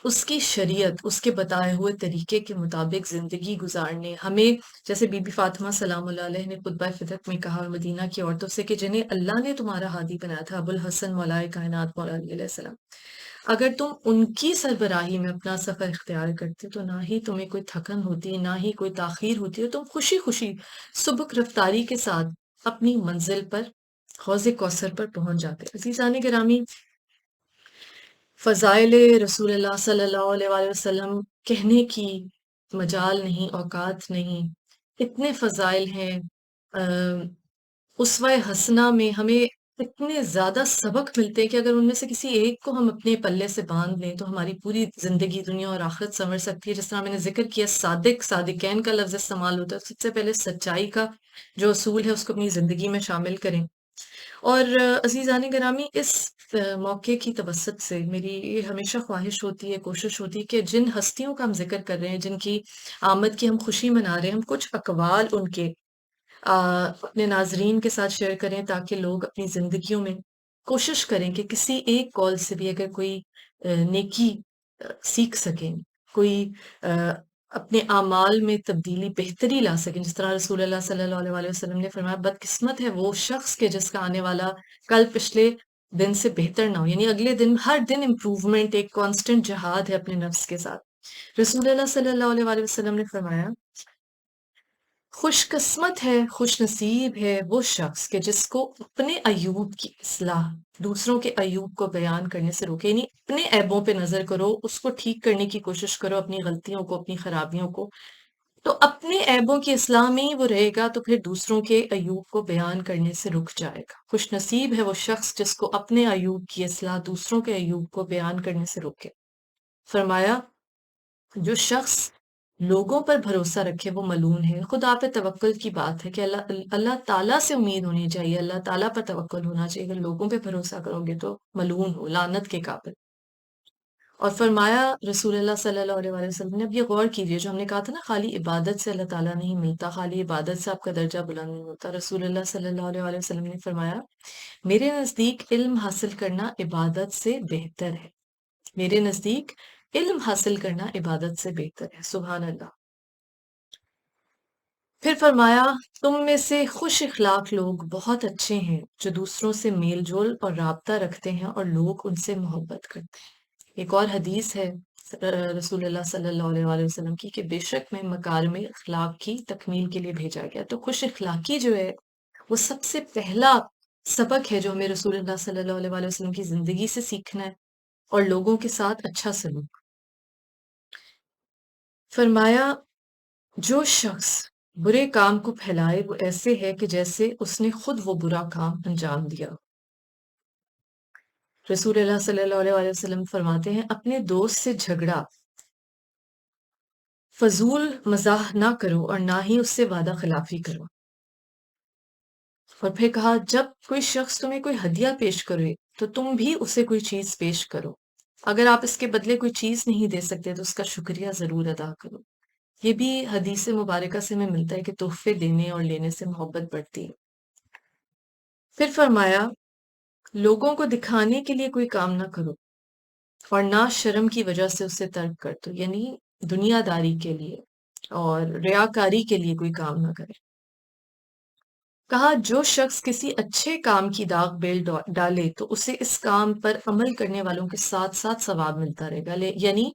اس کی شریعت، اس کے بتائے ہوئے طریقے کے مطابق زندگی گزارنے، ہمیں جیسے بی بی فاطمہ سلام اللہ علیہ نے خطبہ فطرت میں کہا مدینہ کی عورتوں سے کہ جنہیں اللہ نے تمہارا ہادی بنایا تھا، ابو الحسن مولائے کائنات مولا علی علیہ السلام، اگر تم ان کی سربراہی میں اپنا سفر اختیار کرتے تو نہ ہی تمہیں کوئی تھکن ہوتی، نہ ہی کوئی تاخیر ہوتی، اور تم خوشی خوشی سبک رفتاری کے ساتھ اپنی منزل پر حوض کوثر پر پہنچ جاتے۔ عزیزان گرامی، فضائل رسول اللہ صلی اللہ علیہ وآلہ وسلم کہنے کی مجال نہیں، اوقات نہیں، اتنے فضائل ہیں۔ اسوہ حسنہ میں ہمیں اتنے زیادہ سبق ملتے ہیں کہ اگر ان میں سے کسی ایک کو ہم اپنے پلے سے باندھ لیں تو ہماری پوری زندگی دنیا اور آخرت سنور سکتی ہے۔ جس طرح میں نے ذکر کیا، صادق صادقین کا لفظ استعمال ہوتا ہے، سب سے پہلے سچائی کا جو اصول ہے اس کو اپنی زندگی میں شامل کریں۔ اور عزیزان گرامی، اس موقع کی توسط سے میری یہ ہمیشہ خواہش ہوتی ہے، کوشش ہوتی ہے کہ جن ہستیوں کا ہم ذکر کر رہے ہیں، جن کی آمد کی ہم خوشی منا رہے ہیں، ہم کچھ اقوال ان کے اپنے ناظرین کے ساتھ شیئر کریں تاکہ لوگ اپنی زندگیوں میں کوشش کریں کہ کسی ایک کال سے بھی اگر کوئی نیکی سیکھ سکیں، کوئی اپنے اعمال میں تبدیلی بہتری لا سکیں۔ جس طرح رسول اللہ صلی اللہ علیہ وآلہ وسلم نے فرمایا، بدقسمت ہے وہ شخص کے جس کا آنے والا کل پچھلے دن سے بہتر نہ ہو، یعنی اگلے دن ہر دن امپروومنٹ، ایک کانسٹنٹ جہاد ہے اپنے نفس کے ساتھ۔ رسول اللہ صلی اللہ علیہ وآلہ وسلم نے فرمایا خوش قسمت ہے، خوش نصیب ہے وہ شخص کہ جس کو اپنے عیوب کی اصلاح دوسروں کے عیوب کو بیان کرنے سے روکے، یعنی اپنے عیبوں پہ نظر کرو، اس کو ٹھیک کرنے کی کوشش کرو، اپنی غلطیوں کو، اپنی خرابیوں کو، تو اپنے عیبوں کی اصلاح میں ہی وہ رہے گا، تو پھر دوسروں کے عیوب کو بیان کرنے سے رک جائے گا۔ خوش نصیب ہے وہ شخص جس کو اپنے عیوب کی اصلاح دوسروں کے عیوب کو بیان کرنے سے روکے۔ فرمایا جو شخص لوگوں پر بھروسہ رکھے وہ ملعون ہے۔ خدا پہ توکل کی بات ہے کہ اللہ تعالیٰ سے امید ہونی چاہیے، اللہ تعالیٰ پر توکل ہونا چاہیے۔ اگر لوگوں پہ بھروسہ کرو گے تو ملعون ہو، لعنت کے قابل۔ اور فرمایا رسول اللہ صلی اللہ علیہ وآلہ وسلم نے، اب یہ غور کیجئے، جو ہم نے کہا تھا نا خالی عبادت سے اللہ تعالیٰ نہیں ملتا، خالی عبادت سے آپ کا درجہ بلند نہیں ہوتا۔ رسول اللہ صلی اللہ علیہ وآلہ وسلم نے فرمایا میرے نزدیک علم حاصل کرنا عبادت سے بہتر ہے، میرے نزدیک علم حاصل کرنا عبادت سے بہتر ہے۔ سبحان اللہ۔ پھر فرمایا تم میں سے خوش اخلاق لوگ بہت اچھے ہیں جو دوسروں سے میل جول اور رابطہ رکھتے ہیں اور لوگ ان سے محبت کرتے ہیں۔ ایک اور حدیث ہے رسول اللہ صلی اللہ علیہ وآلہ وسلم کی کہ بے شک میں مکارم اخلاق کی تکمیل کے لیے بھیجا گیا۔ تو خوش اخلاقی جو ہے وہ سب سے پہلا سبق ہے جو ہمیں رسول اللہ صلی اللہ علیہ وآلہ وسلم کی زندگی سے سیکھنا ہے، اور لوگوں کے ساتھ اچھا سلوک۔ فرمایا جو شخص برے کام کو پھیلائے وہ ایسے ہے کہ جیسے اس نے خود وہ برا کام انجام دیا۔ رسول اللہ صلی اللہ علیہ وآلہ وسلم فرماتے ہیں اپنے دوست سے جھگڑا فضول مزاح نہ کرو اور نہ ہی اس سے وعدہ خلافی کرو۔ اور پھر کہا جب کوئی شخص تمہیں کوئی ہدیہ پیش کرے تو تم بھی اسے کوئی چیز پیش کرو، اگر آپ اس کے بدلے کوئی چیز نہیں دے سکتے تو اس کا شکریہ ضرور ادا کرو۔ یہ بھی حدیث مبارکہ سے ہمیں ملتا ہے کہ تحفے دینے اور لینے سے محبت بڑھتی ہے۔ پھر فرمایا لوگوں کو دکھانے کے لیے کوئی کام نہ کرو اور نہ شرم کی وجہ سے اسے ترک کر دو، یعنی دنیا داری کے لیے اور ریاکاری کے لیے کوئی کام نہ کرے۔ کہا جو شخص کسی اچھے کام کی داغ بیل ڈالے تو اسے اس کام پر عمل کرنے والوں کے ساتھ ساتھ ثواب ملتا رہے گا، یعنی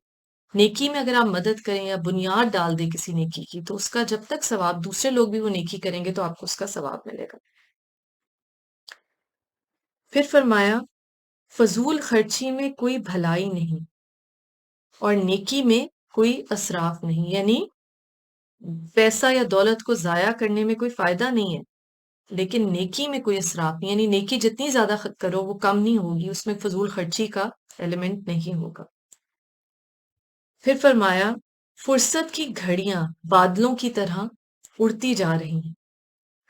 نیکی میں اگر آپ مدد کریں یا بنیاد ڈال دیں کسی نیکی کی تو اس کا جب تک ثواب دوسرے لوگ بھی وہ نیکی کریں گے تو آپ کو اس کا ثواب ملے گا۔ پھر فرمایا فضول خرچی میں کوئی بھلائی نہیں اور نیکی میں کوئی اسراف نہیں، یعنی پیسہ یا دولت کو ضائع کرنے میں کوئی فائدہ نہیں ہے لیکن نیکی میں کوئی اسراف نہیں، یعنی نیکی جتنی زیادہ کرو وہ کم نہیں ہوگی، اس میں فضول خرچی کا ایلیمنٹ نہیں ہوگا۔ پھر فرمایا فرصت کی گھڑیاں بادلوں کی طرح اڑتی جا رہی ہیں،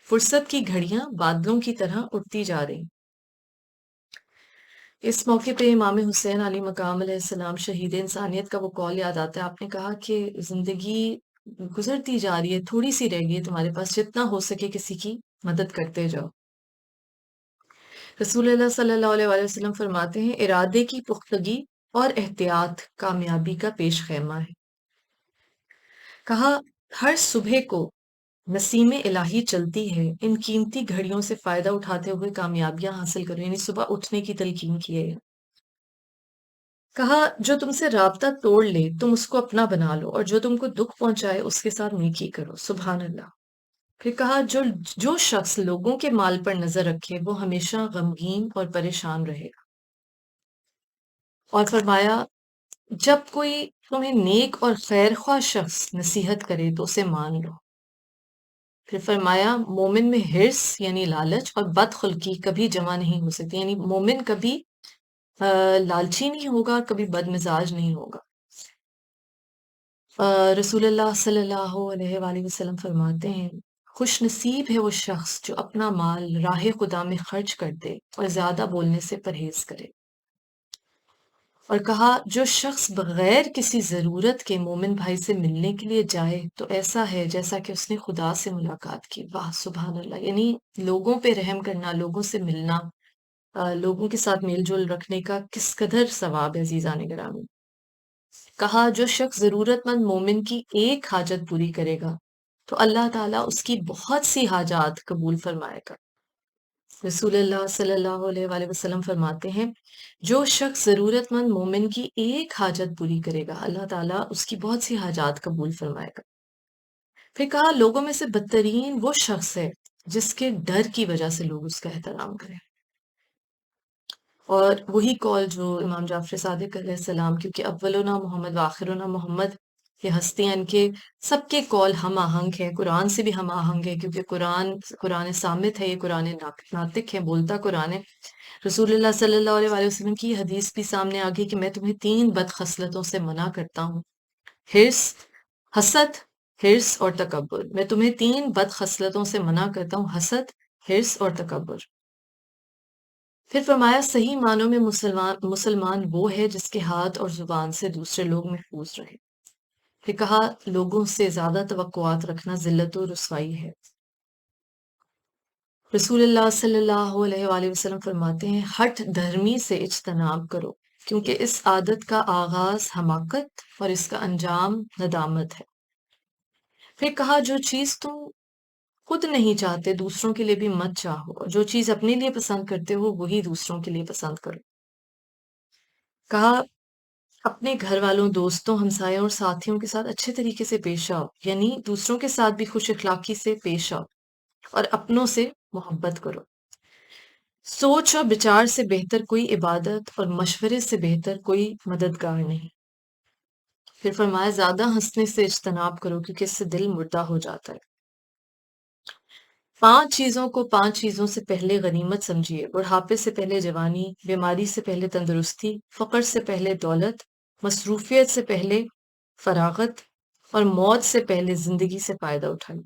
فرصت کی گھڑیاں بادلوں کی طرح اڑتی جا رہی ہیں۔ اس موقع پہ امام حسین علیہ مقام علیہ السلام شہید انسانیت کا وہ قول یاد آتا ہے، آپ نے کہا کہ زندگی گزرتی جا رہی ہے، تھوڑی سی رہ گئی ہے تمہارے پاس، جتنا ہو سکے کسی کی مدد کرتے جاؤ۔ رسول اللہ صلی اللہ علیہ وآلہ وسلم فرماتے ہیں ارادے کی پختگی اور احتیاط کامیابی کا پیش خیمہ ہے۔ کہا ہر صبح کو نسیم الہی چلتی ہے، ان قیمتی گھڑیوں سے فائدہ اٹھاتے ہوئے کامیابیاں حاصل کرو، یعنی صبح اٹھنے کی تلقین کی ہے۔ کہا جو تم سے رابطہ توڑ لے تم اس کو اپنا بنا لو اور جو تم کو دکھ پہنچائے اس کے ساتھ نیکی کرو۔ سبحان اللہ۔ پھر کہا جو شخص لوگوں کے مال پر نظر رکھے وہ ہمیشہ غمگین اور پریشان رہے گا۔ اور فرمایا جب کوئی تمہیں نیک اور خیر خواہ شخص نصیحت کرے تو اسے مان لو۔ پھر فرمایا مومن میں حرص یعنی لالچ اور بد خلقی کبھی جمع نہیں ہو سکتی، یعنی مومن کبھی لالچی نہیں ہوگا اور کبھی بد مزاج نہیں ہوگا۔ رسول اللہ صلی اللہ علیہ وآلہ وسلم فرماتے ہیں خوش نصیب ہے وہ شخص جو اپنا مال راہ خدا میں خرچ کر دے اور زیادہ بولنے سے پرہیز کرے۔ اور کہا جو شخص بغیر کسی ضرورت کے مومن بھائی سے ملنے کے لیے جائے تو ایسا ہے جیسا کہ اس نے خدا سے ملاقات کی۔ واہ سبحان اللہ، یعنی لوگوں پہ رحم کرنا، لوگوں سے ملنا، لوگوں کے ساتھ میل جول رکھنے کا کس قدر ثواب ہے عزیزان گرامی۔ کہا جو شخص ضرورت مند مومن کی ایک حاجت پوری کرے گا تو اللہ تعالیٰ اس کی بہت سی حاجات قبول فرمائے گا۔ رسول اللہ صلی اللہ علیہ وآلہ وسلم فرماتے ہیں جو شخص ضرورت مند مومن کی ایک حاجت پوری کرے گا اللہ تعالیٰ اس کی بہت سی حاجات قبول فرمائے گا۔ پھر کہا لوگوں میں سے بدترین وہ شخص ہے جس کے ڈر کی وجہ سے لوگ اس کا احترام کریں. اور وہی کال جو امام جعفر صادق علیہ السلام، کیونکہ اولنا محمد وآخرنا محمد، یہ ہستیاں ان کے سب کے کال ہم آہنگ ہے، قرآن سے بھی ہم آہنگ ہے، کیونکہ قرآن صامت ہے، یہ قرآن ناطق ہے، بولتا قرآن ہے. رسول اللہ صلی اللہ علیہ وآلہ وسلم کی یہ حدیث بھی سامنے آ گئی کہ میں تمہیں 3 بد خصلتوں سے منع کرتا ہوں: حرص، حسد، حرص اور تکبر. میں تمہیں 3 بد خصلتوں سے منع کرتا ہوں: حسد، حرص اور تکبر. پھر فرمایا صحیح معنوں میں مسلمان وہ ہے جس کے ہاتھ اور زبان سے دوسرے لوگ محفوظ رہیں. پھر کہا لوگوں سے زیادہ توقعات رکھنا ذلت و رسوائی ہے. رسول اللہ صلی اللہ علیہ وآلہ وسلم فرماتے ہیں ہٹ دھرمی سے اجتناب کرو، کیونکہ اس عادت کا آغاز حماقت اور اس کا انجام ندامت ہے. پھر کہا جو چیز تم خود نہیں چاہتے دوسروں کے لیے بھی مت چاہو، اور جو چیز اپنے لیے پسند کرتے ہو وہی دوسروں کے لیے پسند کرو. کہا اپنے گھر والوں، دوستوں، ہمسایوں اور ساتھیوں کے ساتھ اچھے طریقے سے پیش آؤ، یعنی دوسروں کے ساتھ بھی خوش اخلاقی سے پیش آؤ، اور اپنوں سے محبت کرو. سوچ اور بچار سے بہتر کوئی عبادت اور مشورے سے بہتر کوئی مددگار نہیں. پھر فرمایا زیادہ ہنسنے سے اجتناب کرو، کیونکہ اس سے دل مردہ ہو جاتا ہے. 5 چیزوں کو 5 چیزوں سے پہلے غنیمت سمجھیے: بڑھاپے سے پہلے جوانی، بیماری سے پہلے تندرستی، فقر سے پہلے دولت، مصروفیت سے پہلے فراغت، اور موت سے پہلے زندگی سے فائدہ اٹھانا.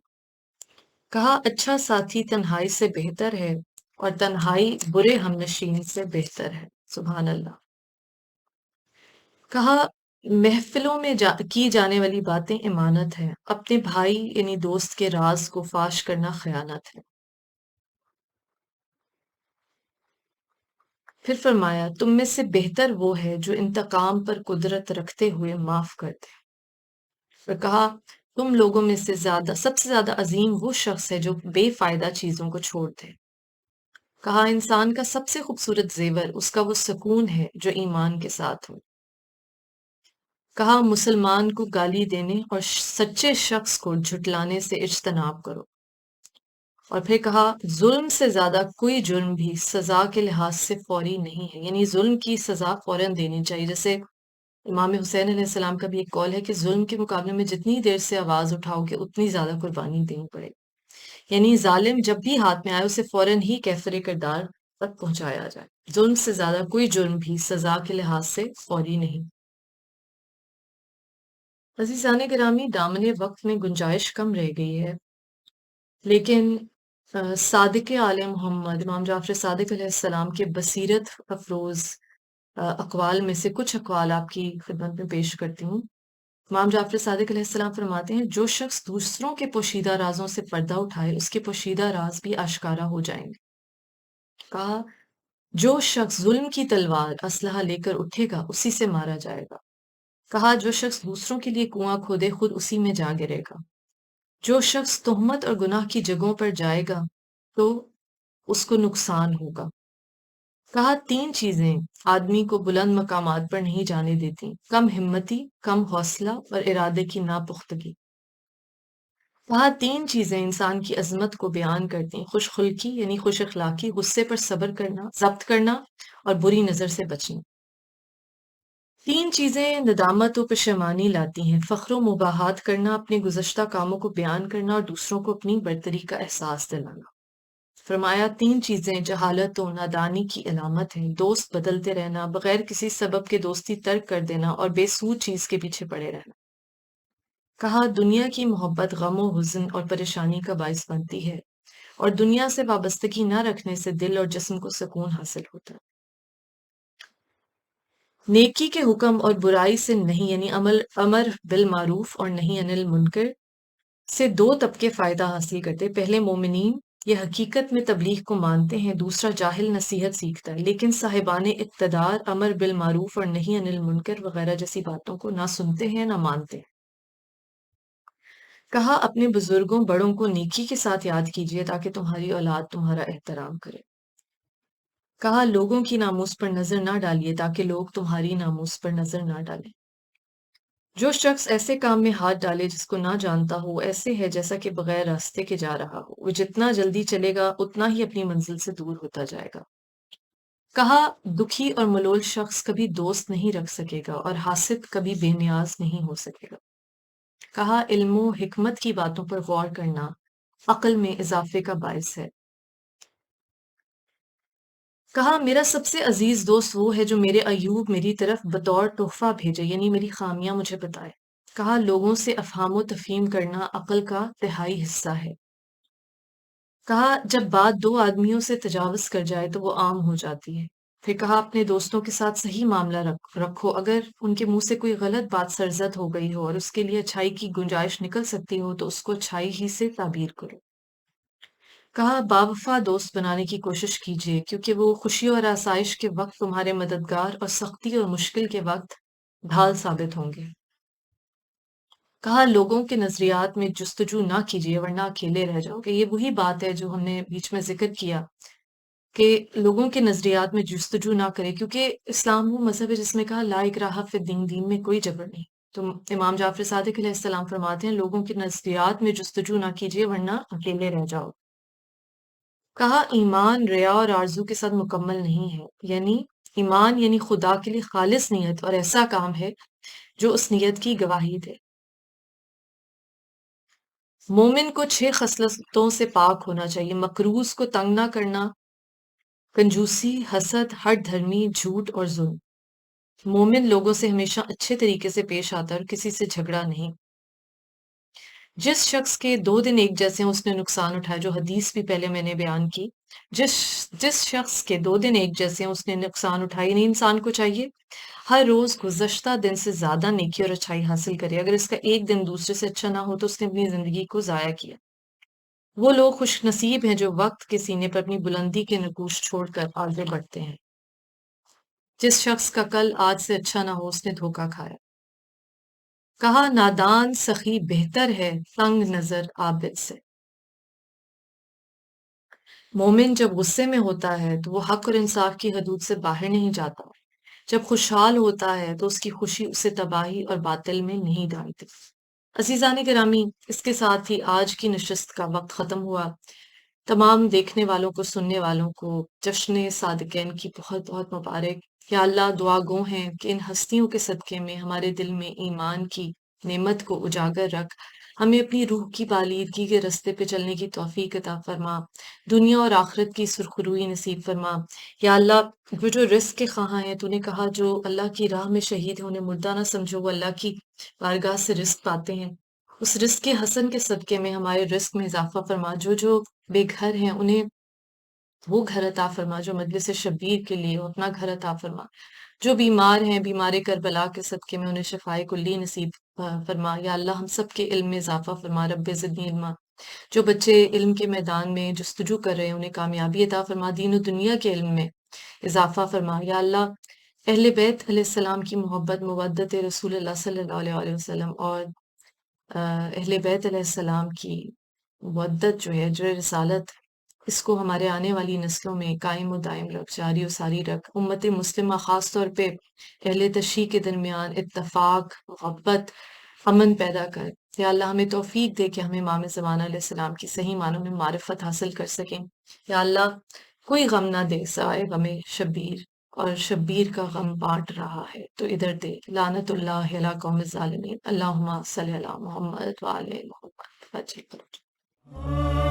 کہا اچھا ساتھی تنہائی سے بہتر ہے، اور تنہائی برے ہمنشین سے بہتر ہے. سبحان اللہ. کہا محفلوں میں کی جانے والی باتیں امانت ہیں، اپنے بھائی یعنی دوست کے راز کو فاش کرنا خیانت ہے. پھر فرمایا تم میں سے بہتر وہ ہے جو انتقام پر قدرت رکھتے ہوئے معاف کرتے. اور کہا تم لوگوں میں سے سب سے زیادہ عظیم وہ شخص ہے جو بے فائدہ چیزوں کو چھوڑ دے. کہا انسان کا سب سے خوبصورت زیور اس کا وہ سکون ہے جو ایمان کے ساتھ ہو. کہا مسلمان کو گالی دینے اور سچے شخص کو جھٹلانے سے اجتناب کرو. اور پھر کہا ظلم سے زیادہ کوئی جرم بھی سزا کے لحاظ سے فوری نہیں ہے، یعنی ظلم کی سزا فوراً دینی چاہیے. جیسے امام حسین علیہ السلام کا بھی ایک قول ہے کہ ظلم کے مقابلے میں جتنی دیر سے آواز اٹھاؤ گے اتنی زیادہ قربانی دینی پڑے. یعنی ظالم جب بھی ہاتھ میں آئے اسے فوراً ہی کیفر کردار تک پہنچایا جائے. ظلم سے زیادہ کوئی جرم بھی سزا کے لحاظ سے فوری نہیں. عزیزان گرامی، دامن وقت میں گنجائش کم رہ گئی ہے، لیکن صادق آل محمد امام جعفر صادق علیہ السلام کے بصیرت افروز اقوال میں سے کچھ اقوال آپ کی خدمت میں پیش کرتی ہوں. امام جعفر صادق علیہ السلام فرماتے ہیں جو شخص دوسروں کے پوشیدہ رازوں سے پردہ اٹھائے اس کے پوشیدہ راز بھی آشکارا ہو جائیں گے. کہا جو شخص ظلم کی تلوار اسلحہ لے کر اٹھے گا اسی سے مارا جائے گا. کہا جو شخص دوسروں کے لیے کنواں کھودے خود اسی میں جا گرے گا. جو شخص تہمت اور گناہ کی جگہوں پر جائے گا تو اس کو نقصان ہوگا. کہا 3 چیزیں آدمی کو بلند مقامات پر نہیں جانے دیتی: کم ہمتی، کم حوصلہ اور ارادے کی ناپختگی. کہا 3 چیزیں انسان کی عظمت کو بیان کرتی: خوش خلقی یعنی خوش اخلاقی، غصے پر صبر کرنا، ضبط کرنا اور بری نظر سے بچنا. 3 چیزیں ندامت و پشیمانی لاتی ہیں: فخر و مباحات کرنا، اپنے گزشتہ کاموں کو بیان کرنا اور دوسروں کو اپنی برتری کا احساس دلانا. فرمایا 3 چیزیں جہالت و نادانی کی علامت ہیں: دوست بدلتے رہنا، بغیر کسی سبب کے دوستی ترک کر دینا اور بے سود چیز کے پیچھے پڑے رہنا. کہا دنیا کی محبت غم و حزن اور پریشانی کا باعث بنتی ہے، اور دنیا سے وابستگی نہ رکھنے سے دل اور جسم کو سکون حاصل ہوتا ہے. نیکی کے حکم اور برائی سے نہیں، یعنی امر بالمعروف اور نہیں عن المنکر سے 2 طبقے فائدہ حاصل کرتے. پہلے مومنین، یہ حقیقت میں تبلیغ کو مانتے ہیں. دوسرا جاہل نصیحت سیکھتا ہے، لیکن صاحبان اقتدار امر بالمعروف اور نہیں عن المنکر وغیرہ جیسی باتوں کو نہ سنتے ہیں نہ مانتے ہیں. کہا اپنے بزرگوں بڑوں کو نیکی کے ساتھ یاد کیجیے تاکہ تمہاری اولاد تمہارا احترام کرے. کہا لوگوں کی ناموس پر نظر نہ ڈالیے تاکہ لوگ تمہاری ناموس پر نظر نہ ڈالیں. جو شخص ایسے کام میں ہاتھ ڈالے جس کو نہ جانتا ہو، ایسے ہے جیسا کہ بغیر راستے کے جا رہا ہو۔ وہ جتنا جلدی چلے گا اتنا ہی اپنی منزل سے دور ہوتا جائے گا۔ کہا دکھی اور ملول شخص کبھی دوست نہیں رکھ سکے گا اور حاسد کبھی بے نیاز نہیں ہو سکے گا۔ کہا علم و حکمت کی باتوں پر غور کرنا عقل میں اضافے کا باعث ہے۔ کہا میرا سب سے عزیز دوست وہ ہے جو میرے عیوب میری طرف بطور تحفہ بھیجے، یعنی میری خامیاں مجھے بتائے۔ کہا لوگوں سے افہام و تفہیم کرنا عقل کا تہائی حصہ ہے۔ کہا جب بات دو آدمیوں سے تجاوز کر جائے تو وہ عام ہو جاتی ہے۔ پھر کہا اپنے دوستوں کے ساتھ صحیح معاملہ رکھو، اگر ان کے منہ سے کوئی غلط بات سرزد ہو گئی ہو اور اس کے لیے اچھائی کی گنجائش نکل سکتی ہو تو اس کو اچھائی ہی سے تعبیر کرو۔ کہا باوفا دوست بنانے کی کوشش کیجیے کیونکہ وہ خوشی اور آسائش کے وقت تمہارے مددگار اور سختی اور مشکل کے وقت ڈھال ثابت ہوں گے۔ کہا لوگوں کے نظریات میں جستجو نہ کیجیے ورنہ اکیلے رہ جاؤ گے۔ یہ وہی بات ہے جو ہم نے بیچ میں ذکر کیا کہ لوگوں کے نظریات میں جستجو نہ کرے، کیونکہ اسلام وہ مذہب ہے جس میں کہا لا اکراہ فی الدین، دین میں کوئی جبر نہیں۔ تو امام جعفر صادق علیہ السلام فرماتے ہیں لوگوں کے نظریات میں جستجو نہ کیجیے ورنہ اکیلے رہ جاؤ۔ کہا ایمان ریا اور آرزو کے ساتھ مکمل نہیں ہے، یعنی ایمان یعنی خدا کے لیے خالص نیت اور ایسا کام ہے جو اس نیت کی گواہی دے۔ مومن کو 6 خصلتوں سے پاک ہونا چاہیے: مکروز کو تنگ نہ کرنا، کنجوسی، حسد، ہٹ دھرمی، جھوٹ اور ظلم۔ مومن لوگوں سے ہمیشہ اچھے طریقے سے پیش آتا ہے اور کسی سے جھگڑا نہیں۔ جس شخص کے 2 دن ایک جیسے ہیں اس نے نقصان اٹھایا، جو حدیث بھی پہلے میں نے بیان کی۔ جس شخص کے 2 دن ایک جیسے ہیں اس نے نقصان اٹھایا، یعنی انسان کو چاہیے ہر روز گزشتہ دن سے زیادہ نیکی اور اچھائی حاصل کرے۔ اگر اس کا ایک دن دوسرے سے اچھا نہ ہو تو اس نے اپنی زندگی کو ضائع کیا۔ وہ لوگ خوش نصیب ہیں جو وقت کے سینے پر اپنی بلندی کے نقوش چھوڑ کر آگے بڑھتے ہیں۔ جس شخص کا کل آج سے اچھا نہ ہو اس نے دھوکہ کھایا۔ کہا نادان سخی بہتر ہے تنگ نظر عابد سے۔ مومن جب غصے میں ہوتا ہے تو وہ حق اور انصاف کی حدود سے باہر نہیں جاتا۔ جب خوشحال ہوتا ہے تو اس کی خوشی اسے تباہی اور باطل میں نہیں ڈالتی۔ عزیزان گرامی، اس کے ساتھ ہی آج کی نشست کا وقت ختم ہوا۔ تمام دیکھنے والوں کو، سننے والوں کو جشن صادقین کی بہت بہت مبارک۔ یا اللہ دعا گو ہیں کہ ان ہستیوں کے صدقے میں ہمارے دل میں ایمان کی نعمت کو اجاگر رکھ، ہمیں اپنی روح کی بالیدگی کے رستے پہ چلنے کی توفیق عطا فرما، دنیا اور آخرت کی سرخروئی نصیب فرما۔ یا اللہ جو رزق کے خواہاں ہیں، تو نے کہا جو اللہ کی راہ میں شہید ہیں انہیں مردہ نہ سمجھو، وہ اللہ کی بارگاہ سے رزق پاتے ہیں۔ اس رزق حسن کے صدقے میں ہمارے رزق میں اضافہ فرما، جو بے گھر ہیں انہیں وہ گھر عطا فرما جو مجلس شبیر کے لیے، اپنا گھر عطا فرما۔ جو بیمار ہیں، بیمار کربلا کے صدقے میں انہیں شفائے کلی نصیب فرما۔ یا اللہ ہم سب کے علم میں اضافہ فرما، رب زدنی علما۔ جو بچے علم کے میدان میں جستجو کر رہے ہیں انہیں کامیابی عطا فرما، دین و دنیا کے علم میں اضافہ فرما۔ یا اللہ اہل بیت علیہ السلام کی محبت، مودت رسول اللہ صلی اللہ علیہ وسلم اور اہل بیت علیہ السلام کی مودت جو ہے، جو رسالت، اس کو ہمارے آنے والی نسلوں میں قائم و دائم رکھ، جاری و ساری رکھ۔ امت مسلمہ خاص طور پہ اہل تشیع کے درمیان اتفاق، محبت، امن پیدا کر۔ یا اللہ ہمیں توفیق دے کہ ہم امام زمانہ علیہ السلام کی صحیح معنوں میں معرفت حاصل کر سکیں۔ یا اللہ کوئی غم نہ دے سوائے غم شبیر، اور شبیر کا غم بانٹ رہا ہے تو ادھر دے۔ لعنت اللہ علی قوم الظالمین۔ اللہم صلی علی محمد وعلی محمد وجل۔